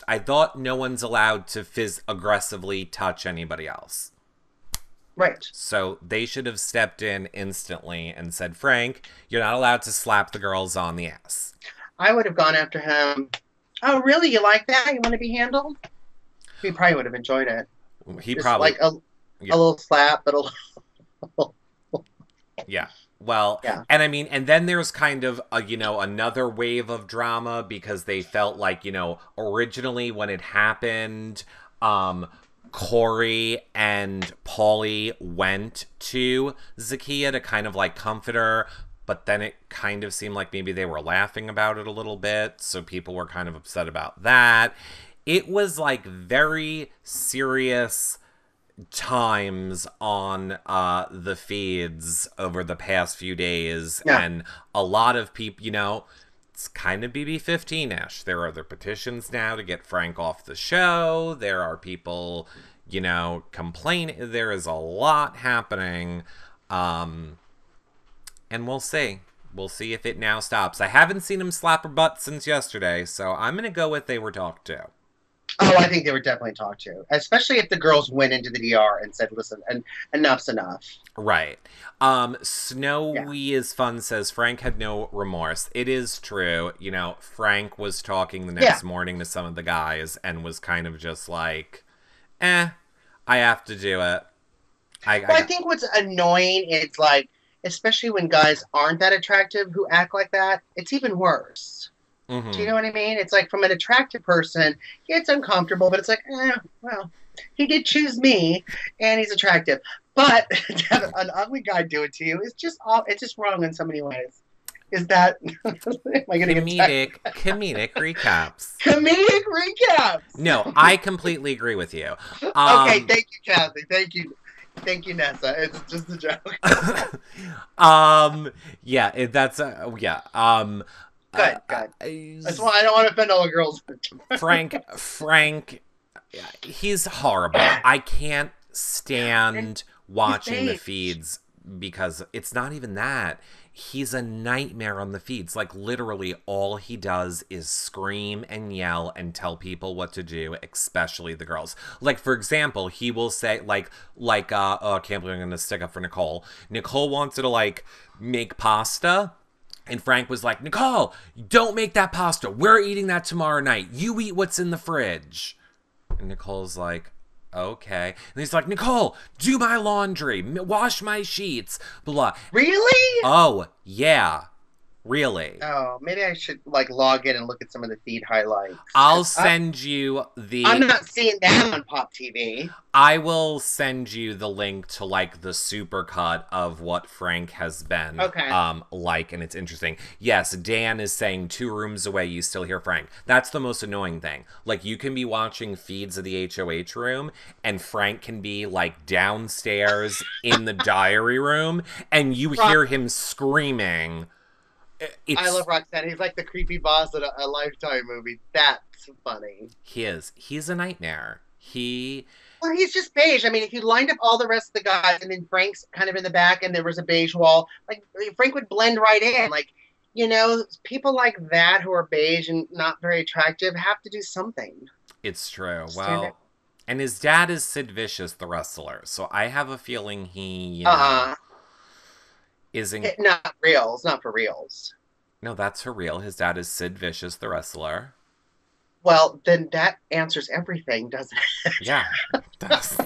I thought no one's allowed to aggressively touch anybody else.
Right.
So they should have stepped in instantly and said, Frank, you're not allowed to slap the girls on the ass.
I would have gone after him. Oh, really? You like that? You want to be handled? He probably would have enjoyed it.
He
Just
probably,
like a
yeah.
little slap, but a little,
Yeah. Well,
yeah.
and I mean, and then there's kind of another wave of drama because they felt like, originally when it happened, Corey and Paulie went to Zakia to kind of like comfort her, but then it kind of seemed like maybe they were laughing about it a little bit, so people were kind of upset about that. It was like very serious times on the feeds over the past few days,
Yeah.
and a lot of people, it's kind of BB15-ish. There are other petitions now to get Frank off the show. There are people, complaining. There is a lot happening, and we'll see. We'll see if it now stops. I haven't seen him slap her butt since yesterday, so I'm gonna go with they were talked to.
Oh, I think they were definitely talked to, especially if the girls went into the DR and said, "Listen, and enough's enough."
Right. Snowy
Yeah.
is fun says Frank had no remorse. It is true. Frank was talking the
Yeah.
next morning to some of the guys and was kind of just like, I have to do it.
Well, I think what's annoying is like, especially when guys aren't that attractive who act like that, it's even worse. Do you
mm-hmm.
know what I mean? It's like from an attractive person, yeah, it's uncomfortable, but it's like, well, he did choose me, and he's attractive. But to have an ugly guy do it to you is just it's just wrong in so many ways. Is that am I going to get
Comedic recaps.
comedic recaps?
No, I completely agree with you.
Okay, thank you, Kathy. Thank you, Nessa. It's just a joke.
Yeah, that's yeah.
Good. That's why I don't want to offend all the girls.
Frank, he's horrible. I can't stand watching the feeds because it's not even that. He's a nightmare on the feeds. Like, literally, all he does is scream and yell and tell people what to do, especially the girls. Like, for example, he will say, oh, I can't believe I'm going to stick up for Nicole. Nicole wanted to, like, make pasta. And Frank was like, Nicole, don't make that pasta. We're eating that tomorrow night. You eat what's in the fridge. And Nicole's like, okay. And he's like, Nicole, do my laundry. Wash my sheets. Blah.
Really?
Oh, yeah. Really.
Oh, maybe I should like log in and look at some of the feed highlights.
I'll send you the...
I'm not seeing that on Pop TV.
I will send you the link to, like, the supercut of what Frank has been, like, and it's interesting. Yes, Dan is saying 2 rooms away, you still hear Frank. That's the most annoying thing. Like, you can be watching feeds of the HOH room, and Frank can be, like, downstairs in the diary room, and you hear him screaming
I
It's
love Roxanne. He's like the creepy boss in a Lifetime movie. That's funny.
he is. He's a nightmare. He
Well, he's just beige. I mean, if you lined up all the rest of the guys and then Frank's kind of in the back and there was a beige wall, like Frank would blend right in. Like, people like that who are beige and not very attractive have to do something.
it's true.
Stand out.
Well, and his dad is Sid Vicious, the wrestler. So I have a feeling he,
Uh-huh.
isn't.
Not reals, not for reals.
No, that's for real. His dad is Sid Vicious, the wrestler.
Well, then that answers everything, doesn't it?
Yeah, does.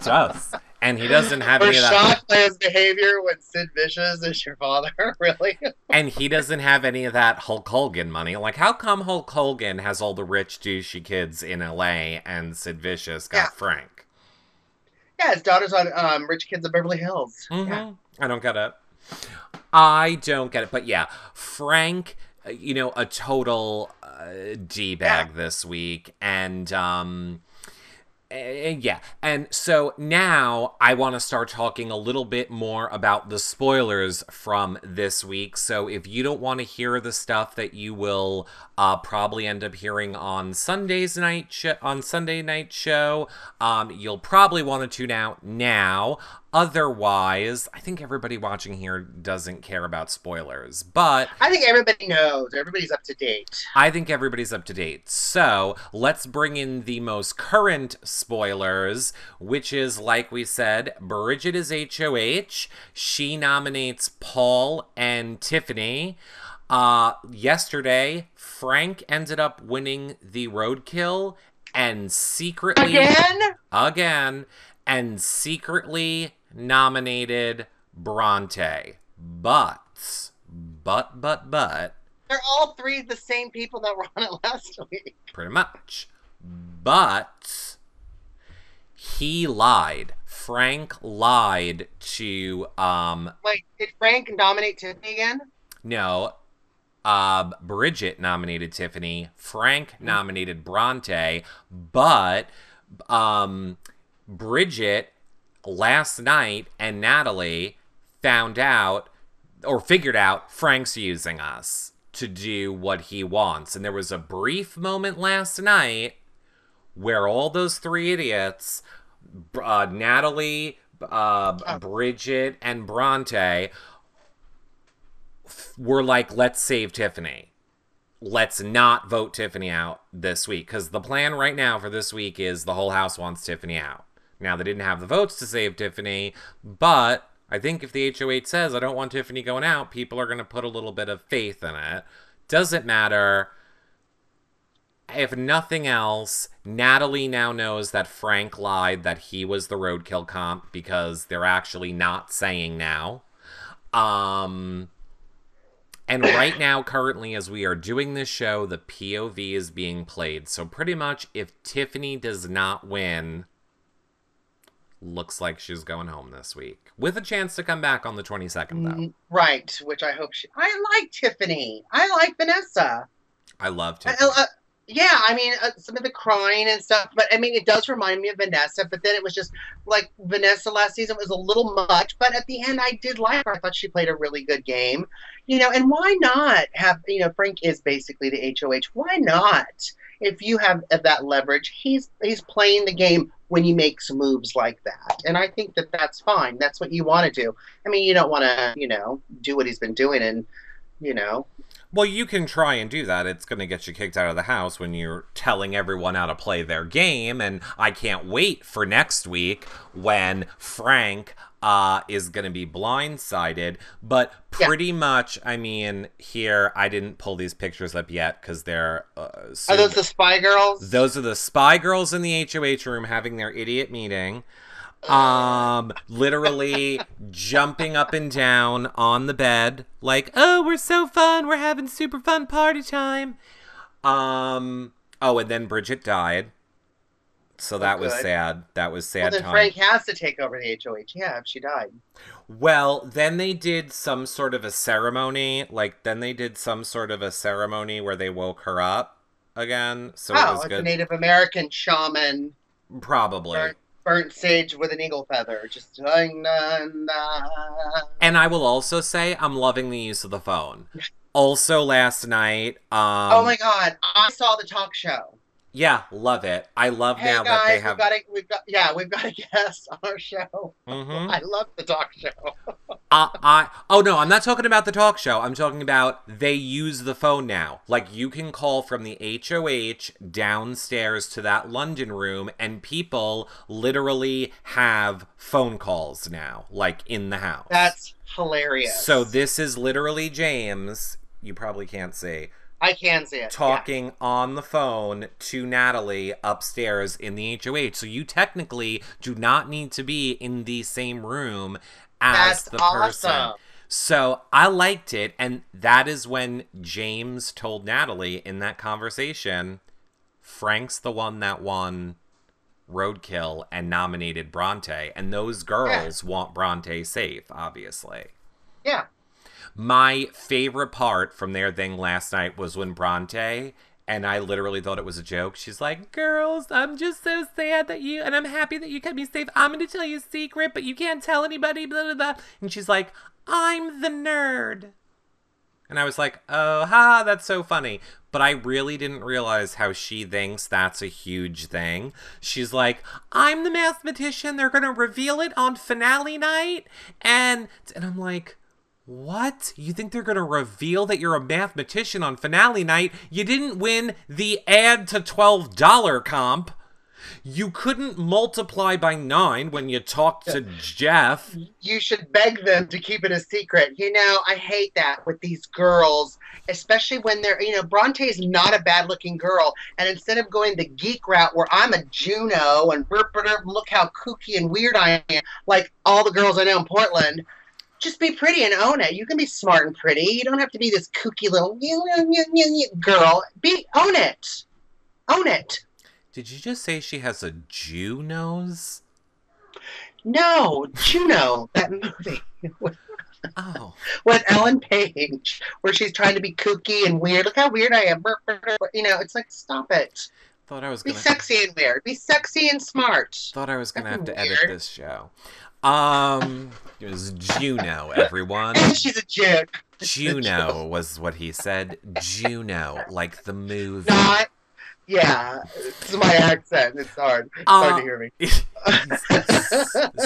Does. And he doesn't have
We're
any of that.
shocked by his behavior when Sid Vicious is your father, really?
And he doesn't have any of that Hulk Hogan money. Like, how come Hulk Hogan has all the rich, douchey kids in LA and Sid Vicious got
Yeah.
Frank?
Yeah, his daughter's on Rich Kids of Beverly Hills. Yeah.
I don't get it. I don't get it. But yeah, Frank, a total D-bag this week. And, yeah. And so now I want to start talking a little bit more about the spoilers from this week. So if you don't want to hear the stuff that you will probably end up hearing on Sunday night show, you'll probably want to tune out now. Otherwise, I think everybody watching here doesn't care about spoilers, but
I think everybody knows. Everybody's up to date.
I think everybody's up to date. So let's bring in the most current spoilers, which is, like we said, Bridget is HOH. She nominates Paul and Tiffany. Yesterday, Frank ended up winning the roadkill and secretly again and secretly nominated Bronte. But
They're all three the same people that were on it last week.
pretty much. But he lied. Frank lied to
Wait, did Frank nominate Tiffany again?
no, Bridget nominated Tiffany. Frank nominated Bronte, but Bridget last night and Natalie found out or figured out Frank's using us to do what he wants. And there was a brief moment last night where all those three idiots, Natalie, Bridget, and Bronte, were like, let's save Tiffany. Let's not vote Tiffany out this week. Because the plan right now for this week is the whole house wants Tiffany out. Now, they didn't have the votes to save Tiffany, but I think if the HOH says, I don't want Tiffany going out, people are going to put a little bit of faith in it. Doesn't matter. If nothing else, Natalie now knows that Frank lied, that he was the roadkill comp, because they're actually not saying now. And right now, currently, as we are doing this show, the POV is being played. So pretty much, if Tiffany does not win, looks like she's going home this week. With a chance to come back on the 22nd, though.
Right, which I hope she... I like Tiffany. I like Vanessa.
I love Tiffany.
Yeah, I mean, some of the crying and stuff, but I mean, it does remind me of Vanessa, but then it was just like Vanessa last season was a little much, but at the end I did like her. I thought she played a really good game, and why not have, Frank is basically the HOH. Why not? If you have that leverage, he's playing the game when he makes moves like that. And I think that that's fine. That's what you want to do. I mean, you don't want to, do what he's been doing and,
Well, you can try and do that. It's going to get you kicked out of the house when you're telling everyone how to play their game. And I can't wait for next week when Frank is going to be blindsided. But pretty much, I mean, here, I didn't pull these pictures up yet because they're...
Are those the Spy Girls?
Those are the Spy Girls in the HOH room having their idiot meeting. Literally jumping up and down on the bed like, oh, we're so fun, we're having super fun party time. And then Bridget died, so that was sad. That was sad.
Well, then Frank has to take over the HOH. Yeah, if she died.
Well, then they did some sort of a ceremony. Where they woke her up again. So it was
it's
good.
a Native American shaman.
Probably.
burnt sage with an eagle feather. Just
And I will also say I'm loving the use of the phone. Also last night,
oh my god, I saw the talk show.
yeah, love it. I love
Hey
now that they
guys,
have.
we've got a guest on our show.
Mhm.
I love the talk show.
Oh no, I'm not talking about the talk show. I'm talking about they use the phone now. Like you can call from the HOH downstairs to that London room, and people literally have phone calls now, like in the house.
That's hilarious.
So this is literally James. You probably can't see.
I can see it.
Talking on the phone to Natalie upstairs in the HOH. So you technically do not need to be in the same room as the person.
Awesome.
So I liked it, and that is when James told Natalie in that conversation, Frank's the one that won Roadkill and nominated Bronte, and those girls want Bronte safe, obviously.
Yeah.
My favorite part from their thing last night was when Bronte, and I literally thought it was a joke, she's like, girls, I'm just so sad that you, and I'm happy that you kept me safe. I'm going to tell you a secret, but you can't tell anybody, blah, blah, blah. And she's like, I'm the nerd. And I was like, oh, ha, that's so funny. But I really didn't realize how she thinks that's a huge thing. She's like, I'm the mathematician. They're going to reveal it on finale night. And I'm like, what? You think they're going to reveal that you're a mathematician on finale night? You didn't win the add to $12 comp. You couldn't multiply by 9 when you talked to Jeff.
You should beg them to keep it a secret. You know, I hate that with these girls, especially when they're, you know, Bronte is not a bad looking girl. And instead of going the geek route where I'm a Juno and look how kooky and weird I am, like all the girls I know in Portland, just be pretty and own it. You can be smart and pretty. You don't have to be this kooky little girl. Own it. Own it.
Did you just say she has a Jew nose?
No, Juno, that movie.
Oh.
With Ellen Page, where she's trying to be kooky and weird. Look how weird I am. You know, it's like, stop it.
Thought I was
Be
gonna
sexy and weird. Be sexy and smart.
Thought I was gonna have to
Weird.
edit this show. It was Juno, everyone.
She's a jerk.
Juno was what he said. Juno, like the movie.
Not. Yeah, it's my accent. It's hard. It's hard to hear me.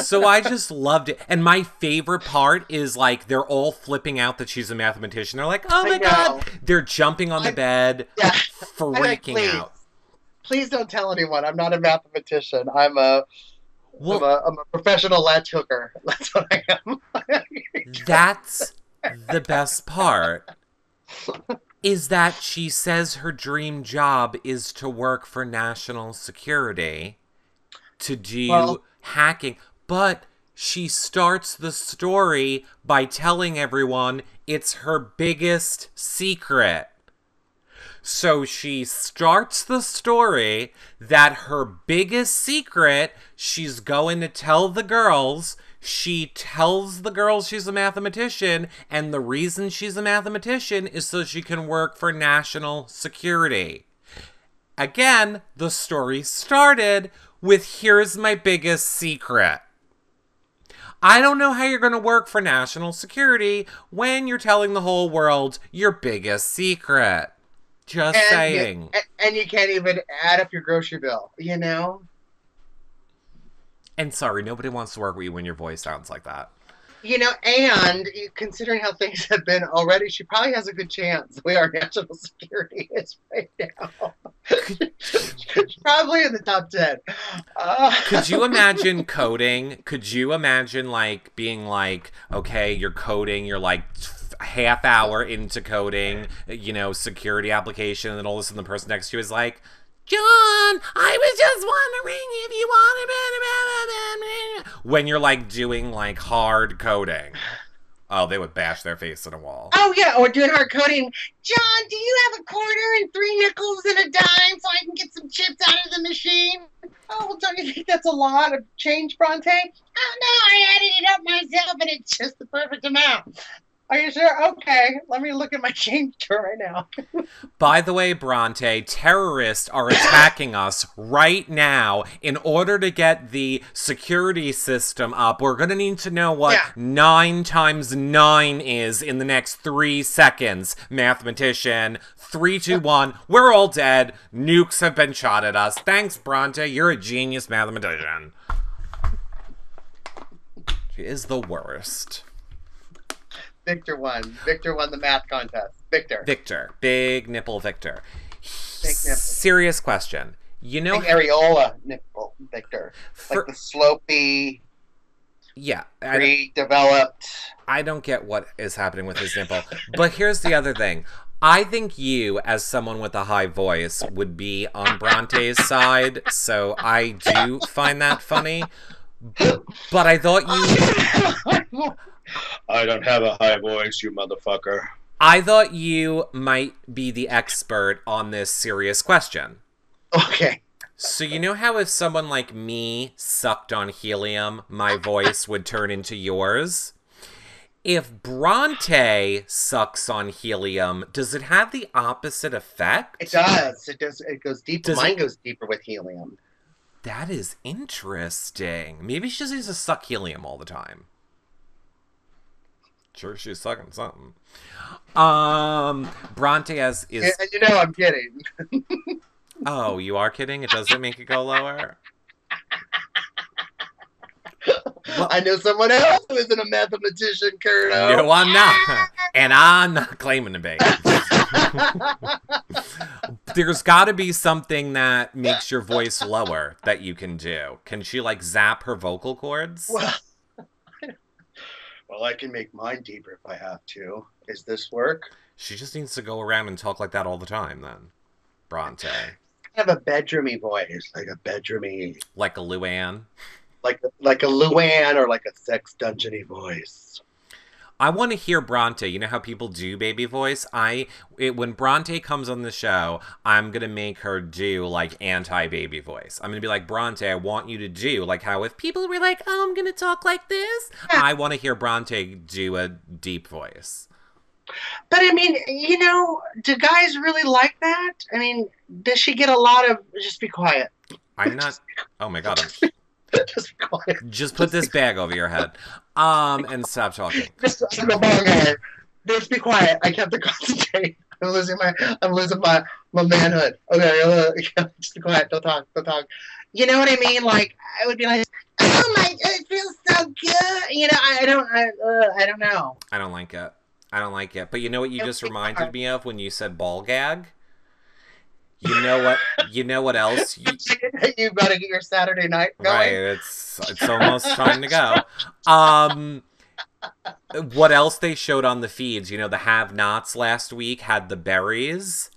So I just loved it. And my favorite part is like they're all flipping out that she's a mathematician. They're like, oh my God. They're jumping on the bed, freaking out.
Please don't tell anyone. I'm not a mathematician. I'm a professional latch hooker. That's what I am.
That's the best part. Is that she says her dream job is to work for national security, to do hacking, but she starts the story by telling everyone it's her biggest secret. So she starts the story that her biggest secret, she's going to tell the girls. She tells the girls she's a mathematician, and the reason she's a mathematician is so she can work for national security. Again, the story started with, here's my biggest secret. I don't know how you're going to work for national security when you're telling the whole world your biggest secret. Just saying.
And you can't even add up your grocery bill, you know?
And sorry, nobody wants to work with you when your voice sounds like that.
You know, and considering how things have been already, she probably has a good chance. We are national security is right now. She's probably in the top 10.
Could you imagine coding? Could you imagine, like, being like, okay, you're coding, you're like half hour into coding, you know, security application, and then all of a sudden the person next to you is like, John, I was just wondering if you wanted... When you're, like, doing, like, hard coding. Oh, they would bash their face in a wall.
Oh, yeah, or doing hard coding. John, do you have a quarter and 3 nickels and a dime so I can get some chips out of the machine? Oh, well, don't you think that's a lot of change, Bronte? Oh, no, I added it up myself, and it's just the perfect amount. Are you sure? Okay, let me look at my change chart right now.
By the way, Bronte, terrorists are attacking us right now. In order to get the security system up, we're going to need to know what 9 times 9 is in the next 3 seconds. Mathematician, 3, 2, 1. We're all dead. Nukes have been shot at us. Thanks, Bronte. You're a genius mathematician. She is the worst.
Victor won. Victor won the math contest. Victor.
Victor. Big nipple Victor.
Big nipple.
Serious question. You know,
big areola nipple Victor. Like the slopey, redeveloped.
I don't get what is happening with his nipple. But here's the other thing. I think you, as someone with a high voice, would be on Bronte's side. So I do find that funny. But I thought you...
I don't have a high voice, you motherfucker.
I thought you might be the expert on this serious question.
Okay.
So you know how if someone like me sucked on helium, my voice would turn into yours? If Bronte sucks on helium, does it have the opposite effect?
It does. It does. It goes deeper. Mine goes deeper with helium.
That is interesting. Maybe she just needs to suck helium all the time. Sure, she's sucking something. Bronte is...
Yeah, you know I'm kidding.
Oh, you are kidding? It doesn't make it go lower?
Well, I know someone else who isn't a mathematician, Curto.
No, I'm not. And I'm not claiming to be. There's got to be something that makes your voice lower that you can do. Can she, like, zap her vocal cords?
Well, I can make mine deeper if I have to. Is this work?
She just needs to go around and talk like that all the time, then. Bronte.
I have a bedroomy voice. Like a bedroomy...
Like a Luann?
Like a Luann or like a sex dungeony voice.
I want to hear Bronte. You know how people do baby voice? When Bronte comes on the show, I'm going to make her do, like, anti-baby voice. I'm going to be like, Bronte, I want you to do, like, how if people were like, oh, I'm going to talk like this, I want to hear Bronte do a deep voice.
But, I mean, you know, do guys really like that? I mean, does she get a lot of, just be quiet.
I'm not, oh my God,
just be quiet.
Just put this bag over your head. And stop talking.
Just be quiet. I have to concentrate. I'm losing my manhood. Okay, just be quiet. Don't talk. You know what I mean? Like, I would be like, oh my, it feels so good. You know, I don't know.
I don't like it. But you know what you just reminded me of when you said ball gag? You know what else?
You gotta get your Saturday night going.
Right, it's almost time to go. What else they showed on the feeds? You know, the have-nots last week had the berries.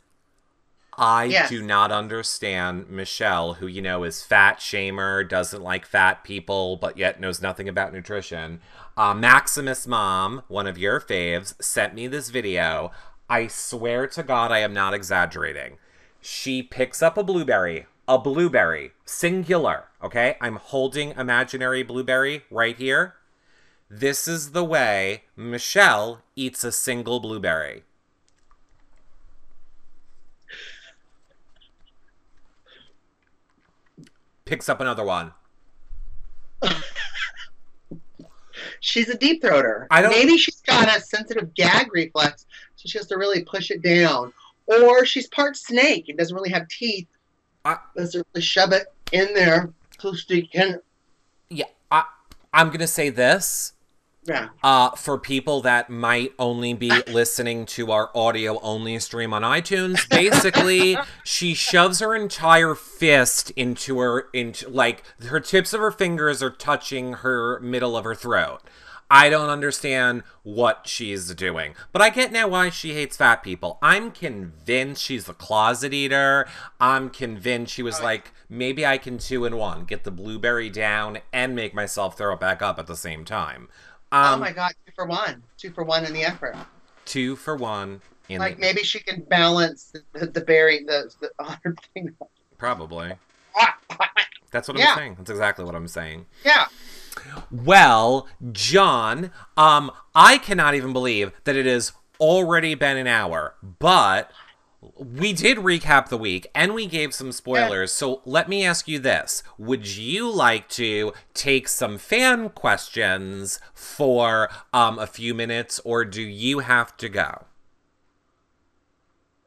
I do not understand Michelle, who, you know, is fat shamer, doesn't like fat people, but yet knows nothing about nutrition. Maximus Mom, one of your faves, sent me this video. I swear to God I am not exaggerating. She picks up a blueberry, singular, okay? I'm holding imaginary blueberry right here. This is the way Michelle eats a single blueberry. Picks up another one.
She's a deep throater. Maybe she's got a sensitive gag reflex, so she has to really push it down. Or she's part snake and doesn't really have teeth. Doesn't really shove it in there so she can...
Yeah, I'm going to say this.
Yeah.
For people that might only be listening to our audio-only stream on iTunes, basically, she shoves her entire fist into like, her tips of her fingers are touching her middle of her throat. I don't understand what she's doing. But I get now why she hates fat people. I'm convinced she's a closet eater. I'm convinced she was like, maybe I can 2-in-1. Get the blueberry down and make myself throw it back up at the same time.
Oh my God, 2 for 1. 2 for 1 in the effort.
2 for 1 in
like, maybe she can balance the berry, the other thing.
Probably. That's what I'm saying. That's exactly what I'm saying.
Yeah.
Well, John, I cannot even believe that it has already been an hour, but we did recap the week and we gave some spoilers. So let me ask you this. Would you like to take some fan questions for a few minutes, or do you have to go?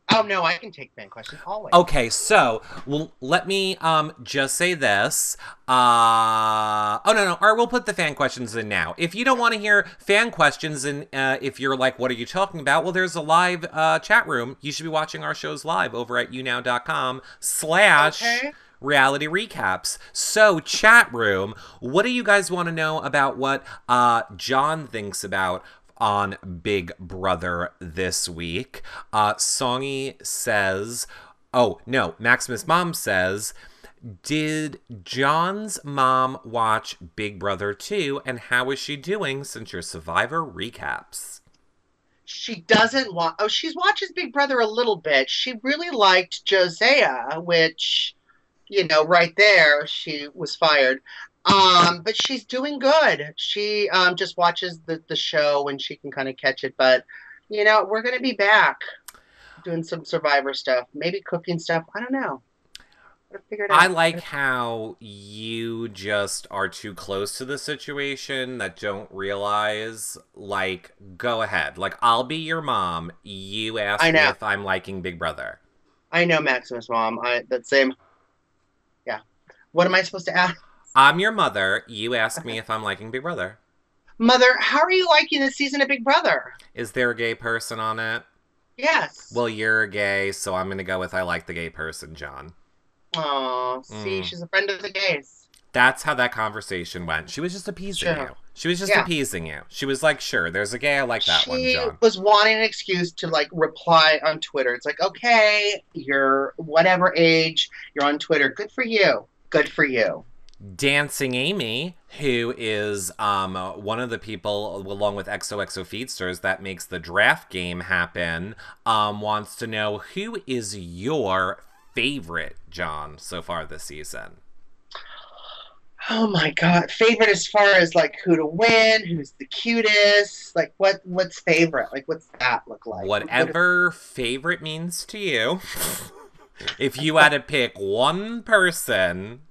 Oh, no, I can take fan questions always.
Okay, so well, let me just say this. Oh, no. All right, we'll put the fan questions in now. If you don't want to hear fan questions, and if you're like, what are you talking about? Well, there's a live chat room. You should be watching our shows live over at younow.com/reality recaps. So, chat room, what do you guys want to know about what John thinks about on Big Brother this week? Songy says, oh, no, Maximus' mom says, did John's mom watch Big Brother 2, and how is she doing since your Survivor recaps?
She doesn't watch. Oh, she watches Big Brother a little bit. She really liked Josiah, which, right there, she was fired. But she's doing good. She just watches the show when she can kind of catch it. But, we're going to be back doing some Survivor stuff, maybe cooking stuff. I don't know. Figure it out.
I like how you just are too close to the situation that don't realize, like, go ahead. Like, I'll be your mom. You ask me if I'm liking Big Brother.
I know, Maximus' mom. Yeah. What am I supposed to ask?
I'm your mother. You ask me if I'm liking Big Brother.
Mother, how are you liking this season of Big Brother?
Is there a gay person on it?
Yes.
Well, you're gay, so I'm going to go with I like the gay person, John.
Oh, see, she's a friend of the gays.
That's how that conversation went. She was just appeasing you. She was just appeasing you. She was like, sure, there's a gay, I like that one, John.
She was wanting an excuse to, like, reply on Twitter. It's like, okay, you're whatever age, you're on Twitter. Good for you. Good for you.
Dancing Amy, who is one of the people, along with XOXO Feedsters, that makes the draft game happen, wants to know, who is your favorite, John, so far this season?
Oh my God. Favorite as far as, like, who to win, who's the cutest, like, what's favorite? Like, what's that look like?
Whatever favorite means to you. If you had to pick one person...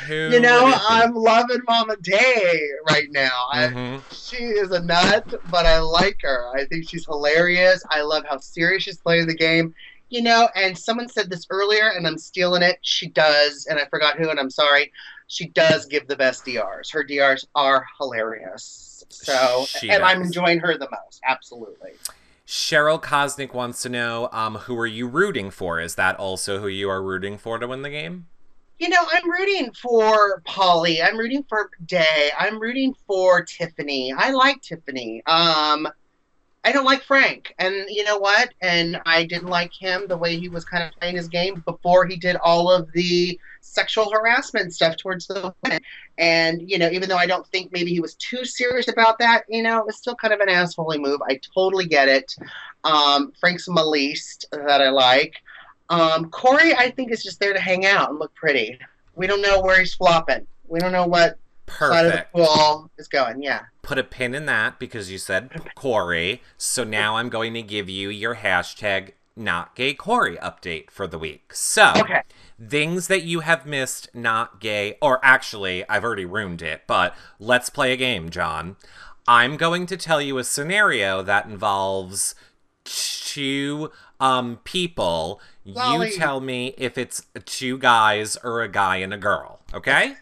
I'm loving Mama Day right now. She is a nut, but I like her. I think she's hilarious. I love how serious she's playing the game. And someone said this earlier, and I'm stealing it. She does, and I forgot who, and I'm sorry. She does give the best DRs. Her DRs are hilarious. So, I'm enjoying her the most. Absolutely.
Cheryl Kosnick wants to know, who are you rooting for? Is that also who you are rooting for to win the game?
I'm rooting for Polly. I'm rooting for Day. I'm rooting for Tiffany. I like Tiffany. I don't like Frank. And you know what? And I didn't like him the way he was kind of playing his game before he did all of the sexual harassment stuff towards the women. And, even though I don't think maybe he was too serious about that, it was still kind of an assholey move. I totally get it. Frank's my least that I like. Corey, I think, is just there to hang out and look pretty. We don't know where he's flopping. We don't know what side of the pool is going. Yeah.
Put a pin in that because you said Corey. So now I'm going to give you your hashtag not gay Corey update for the week. So, things that you have missed not gay, or actually, I've already ruined it, but let's play a game, John. I'm going to tell you a scenario that involves two people. You tell me if it's two guys or a guy and a girl, okay?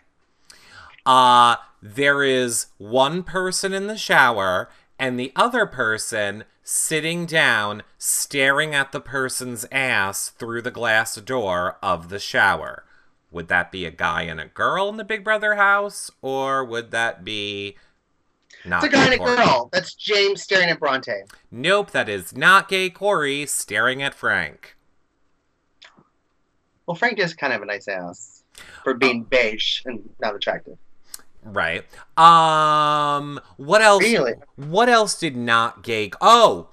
There is one person in the shower and the other person sitting down staring at the person's ass through the glass door of the shower. Would that be a guy and a girl in the Big Brother house, or would that be not
it's a guy and a girl? That's James staring at Bronte.
Nope, that is not gay Corey staring at Frank.
Well, Frank is kind of a nice ass for being beige and not attractive.
Right. What else?
Really?
What else did not gay? Oh,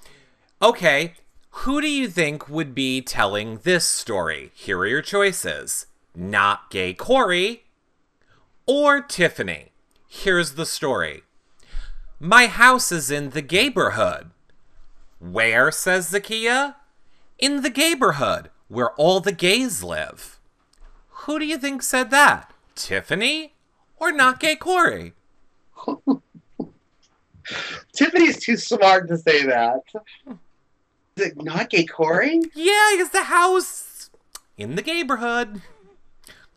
okay. Who do you think would be telling this story? Here are your choices. Not gay Corey Or Tiffany. Here's the story. My house is in the gayborhood. Where, says Zakia? In the gayborhood, where all the gays live. Who do you think said that? Tiffany or not gay Corey?
Tiffany's too smart to say that. Is it not gay Corey?
Yeah, it's the house in the gayborhood.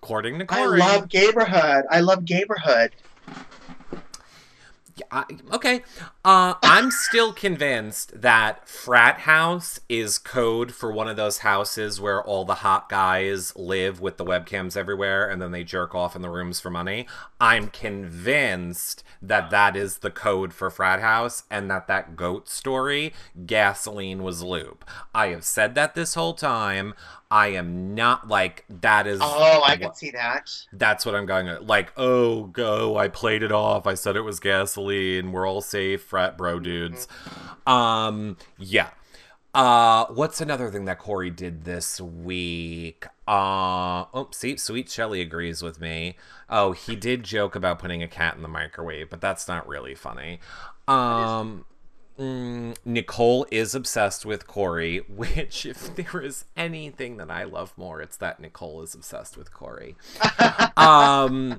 According to Corey.
I love gayborhood. I love gayborhood.
Okay. I'm still convinced that frat house is code for one of those houses where all the hot guys live with the webcams everywhere and then they jerk off in the rooms for money. I'm convinced that that is the code for frat house and that goat story, gasoline was lube. I have said that this whole time. I am not like, that is...
Oh, I can see that.
That's what I'm going to... Like, oh, go, I played it off. I said it was gasoline. We're all safe, frat bro dudes. Yeah. What's another thing that Corey did this week? Oh, see, Sweet Shelly agrees with me. Oh, he did joke about putting a cat in the microwave, but that's not really funny. Nicole is obsessed with Corey, which if there is anything that I love more, it's that Nicole is obsessed with Corey.
I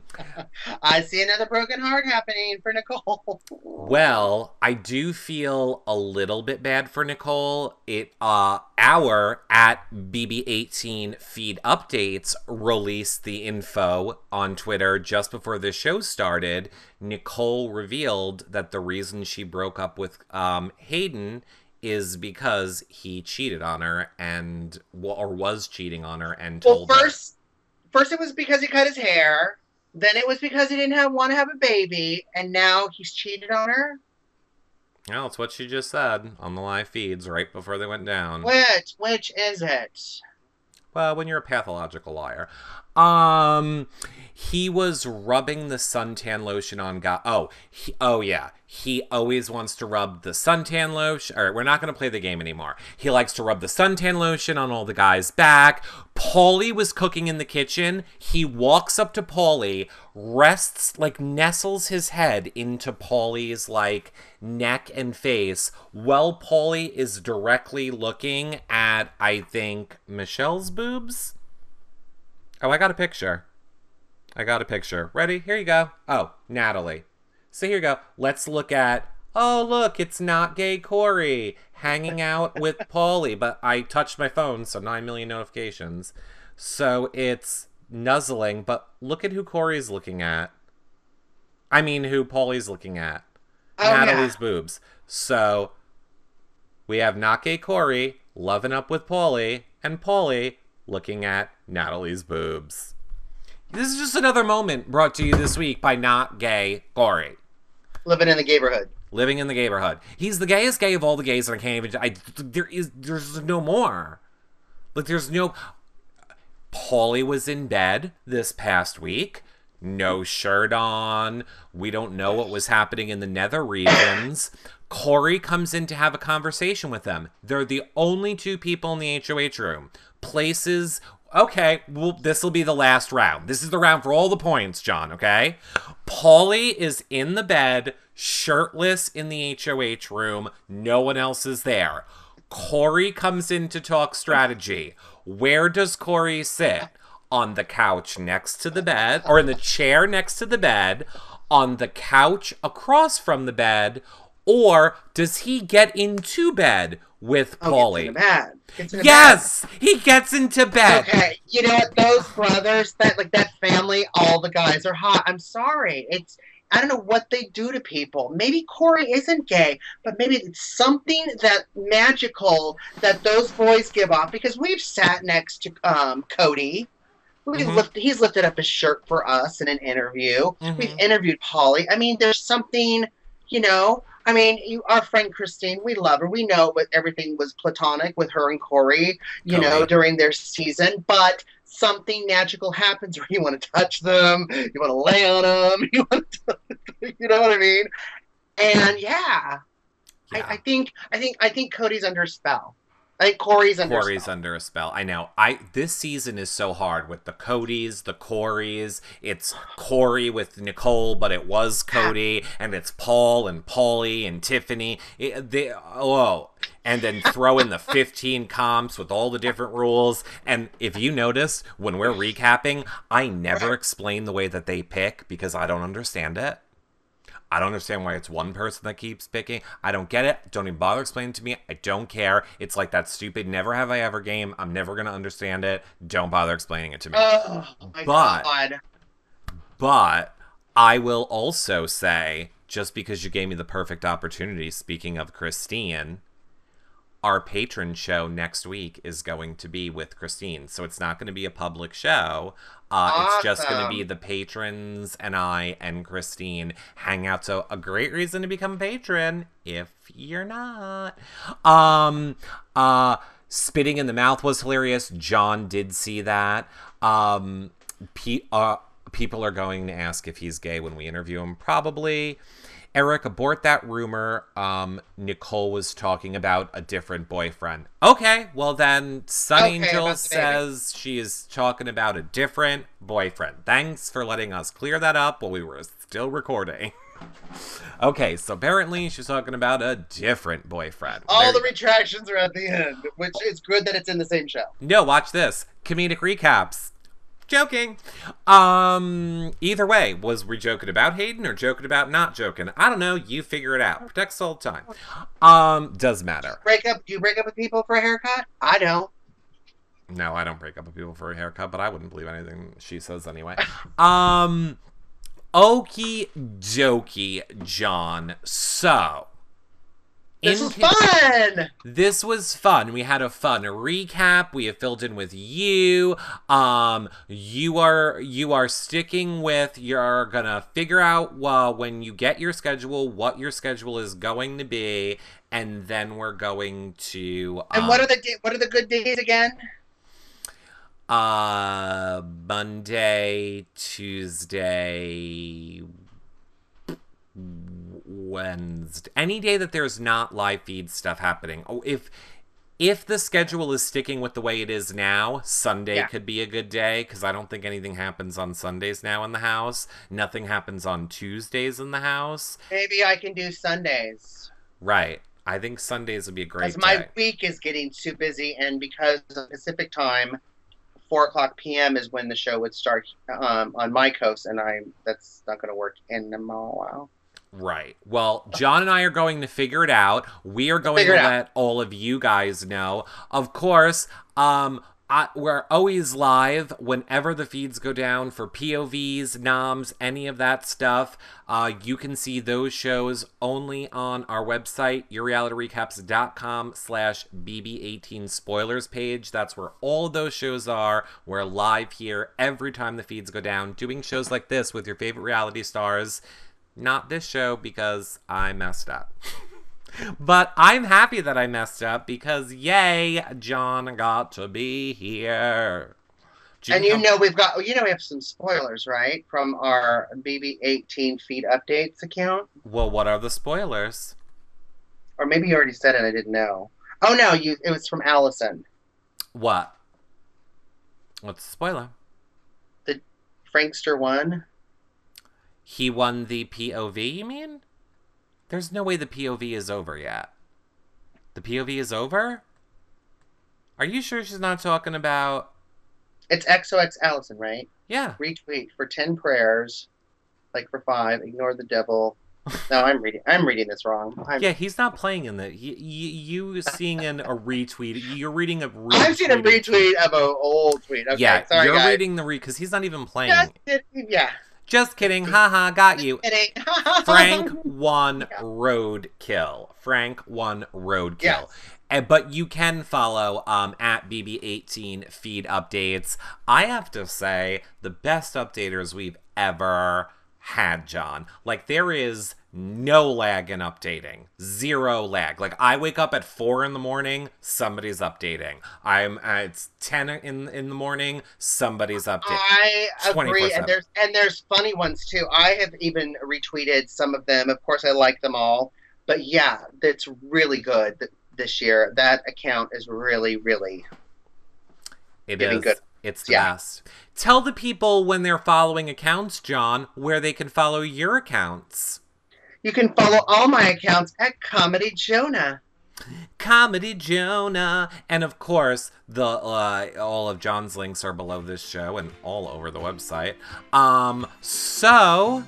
see another broken heart happening for Nicole.
Well, I do feel a little bit bad for Nicole. Our at BB18 feed updates released the info on Twitter just before the show started. Nicole revealed that the reason she broke up with Hayden is because he cheated on her or was cheating on her and told her.
First it was because he cut his hair. Then it was because he didn't want to have a baby, and now he's cheated on her.
Well, it's what she just said on the live feeds right before they went down.
Which is it?
Well, when you're a pathological liar. He was rubbing the suntan lotion on God. Oh yeah. He always wants to rub the suntan lotion. All right, we're not going to play the game anymore. He likes to rub the suntan lotion on all the guys' back. Paulie was cooking in the kitchen. He walks up to Paulie, nestles his head into Paulie's, neck and face, while Paulie is directly looking at, I think, Michelle's boobs? Oh, I got a picture. Ready? Here you go. Oh, Natalie. So here you go. Let's look at, look, it's not gay Corey hanging out with Paulie. But I touched my phone, so 9 million notifications. So it's nuzzling, but look at who Corey's looking at. I mean, who Paulie's looking at. Natalie's boobs. So we have not gay Corey loving up with Paulie, and Paulie looking at Natalie's boobs. This is just another moment brought to you this week by not gay Corey.
Living in the gayborhood.
He's the gayest gay of all the gays, and I can't even... There's no more. There's no... Paulie was in bed this past week. No shirt on. We don't know what was happening in the nether regions. Corey comes in to have a conversation with them. They're the only two people in the HOH room. Places... Okay, well, this will be the last round. This is the round for all the points, John, okay? Paulie is in the bed, shirtless in the HOH room. No one else is there. Corey comes in to talk strategy. Where does Corey sit? On the couch next to the bed, or in the chair next to the bed, on the couch across from the bed, or does he get into bed with Paulie? Yes! He gets into bed.
Okay, you know what? Those brothers, that family, all the guys are hot. I'm sorry. I don't know what they do to people. Maybe Corey isn't gay, but maybe it's something that magical that those boys give off. Because we've sat next to Cody. He's lifted up his shirt for us in an interview. We've interviewed Paulie. I mean, there's something, our friend Christine, we love her. We know everything was platonic with her and Corey, during their season. But something magical happens where you want to touch them, you want to lay on them, you know what I mean? And I think Cody's under a spell. I think Corey's under
Corey's
spell.
under a spell. I know. This season is so hard with the Codys, the Coreys. It's Corey with Nicole, but it was Cody, and it's Paul and Paulie and Tiffany. And then throw in the 15 comps with all the different rules. And if you notice, when we're recapping, I never explain the way that they pick because I don't understand it. I don't understand why it's one person that keeps picking. I don't get it. Don't even bother explaining it to me. I don't care. It's like that stupid never have I ever game. I'm never going to understand it. Don't bother explaining it to me.
Oh, my God.
But I will also say, just because you gave me the perfect opportunity, speaking of Christine, our patron show next week is going to be with Christine. So it's not going to be a public show. It's just going to be the patrons and I and Christine hang out. So a great reason to become a patron if you're not. Spitting in the mouth was hilarious. John did see that. People are going to ask if he's gay when we interview him. Probably. Eric, abort that rumor. Nicole was talking about a different boyfriend. Okay, well then, Sun Angel says she is talking about a different boyfriend. Thanks for letting us clear that up while we were still recording. Okay, so apparently she's talking about a different boyfriend.
All the retractions are at the end, which is good that it's in the same show.
No, watch this. Comedic recaps. Joking. Either way, was we joking about Hayden or joking about not joking? I don't know. You figure it out. Protects all the time. Does matter.
Do you break up with people for a haircut? I don't.
No, I don't break up with people for a haircut, but I wouldn't believe anything she says anyway. Okie dokie, John. So.
This was fun!
This was fun. We had a fun recap. We have filled in with you. You are sticking with, you're gonna figure out when you get your schedule, what your schedule is going to be, and then we're going to...
and what are the good days again?
Monday, Tuesday... Wednesday, any day that there's not live feed stuff happening. Oh, if the schedule is sticking with the way it is now, Sunday could be a good day because I don't think anything happens on Sundays now in the house. Nothing happens on Tuesdays in the house.
Maybe I can do Sundays.
Right. I think Sundays would be a great day.
My week is getting too busy, and because of Pacific time, 4:00 p.m. is when the show would start on my coast, and that's not going to work anymore.
Right. Well, John and I are going to figure it out. We are going to let all of you guys know. Of course, we're always live whenever the feeds go down for POVs, noms, any of that stuff. You can see those shows only on our website, yourrealityrecaps.com/BB18 spoilers page. That's where all of those shows are. We're live here every time the feeds go down, doing shows like this with your favorite reality stars. Not this show because I messed up. But I'm happy that I messed up because, yay, John got to be here.
And we have some spoilers, right? From our BB18 feed updates account.
Well, what are the spoilers?
Or maybe you already said it, I didn't know. Oh, no, it was from Allison.
What? What's the spoiler?
The Frankster won.
He won the POV, you mean? There's no way the POV is over yet. The POV is over? Are you sure she's not talking about...
It's XOX Allison, right?
Yeah.
Retweet for 10 prayers, like for 5, ignore the devil. No, I'm reading this wrong.
Yeah, he's not playing in the... You seeing a retweet. You're reading a retweet.
I'm seeing a retweet of an old tweet. Okay,
yeah,
sorry,
you're
guys.
reading the because he's not even playing.
Yeah.
Just kidding. Haha, got you.
Kidding.
Frank won roadkill. Frank won roadkill.
Yes.
But you can follow at BB18 feed updates. I have to say, the best updaters we've ever had, John. Like, there is no lag in updating. Zero lag. Like, I wake up at 4 in the morning, somebody's updating. It's 10 in the morning, somebody's updating.
I agree,
24/7.
and there's funny ones too. I have even retweeted some of them. Of course, I like them all, but yeah, that's really good. this year. That account is really, really giving good.
It's the best. Tell the people when they're following accounts, John, where they can follow your accounts.
You can follow all my accounts at Comedy Jonah.
Comedy Jonah. And of course, the all of John's links are below this show and all over the website. So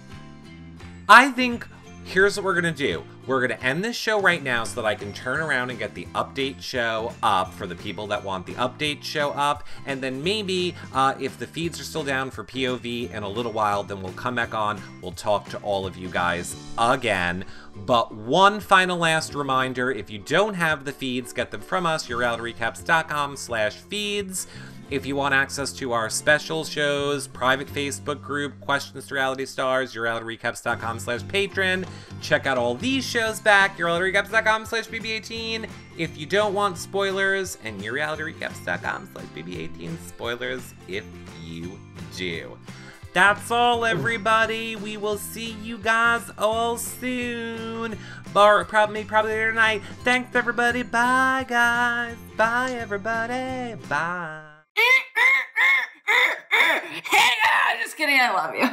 I think here's what we're gonna do. We're gonna end this show right now so that I can turn around and get the update show up for the people that want the update show up. And then maybe if the feeds are still down for POV in a little while, then we'll come back on. We'll talk to all of you guys again. But one final last reminder, if you don't have the feeds, get them from us, yourrealityrecaps.com/feeds. If you want access to our special shows, private Facebook group, Questions to Reality Stars, yourrealityrecaps.com/patron. Check out all these shows back, yourrealityrecaps.com/bb18. If you don't want spoilers, and yourrealityrecaps.com/bb18 spoilers if you do. That's all, everybody. We will see you guys all soon. Probably later tonight. Thanks, everybody. Bye, guys. Bye, everybody. Bye.
Hey, just kidding. I love you.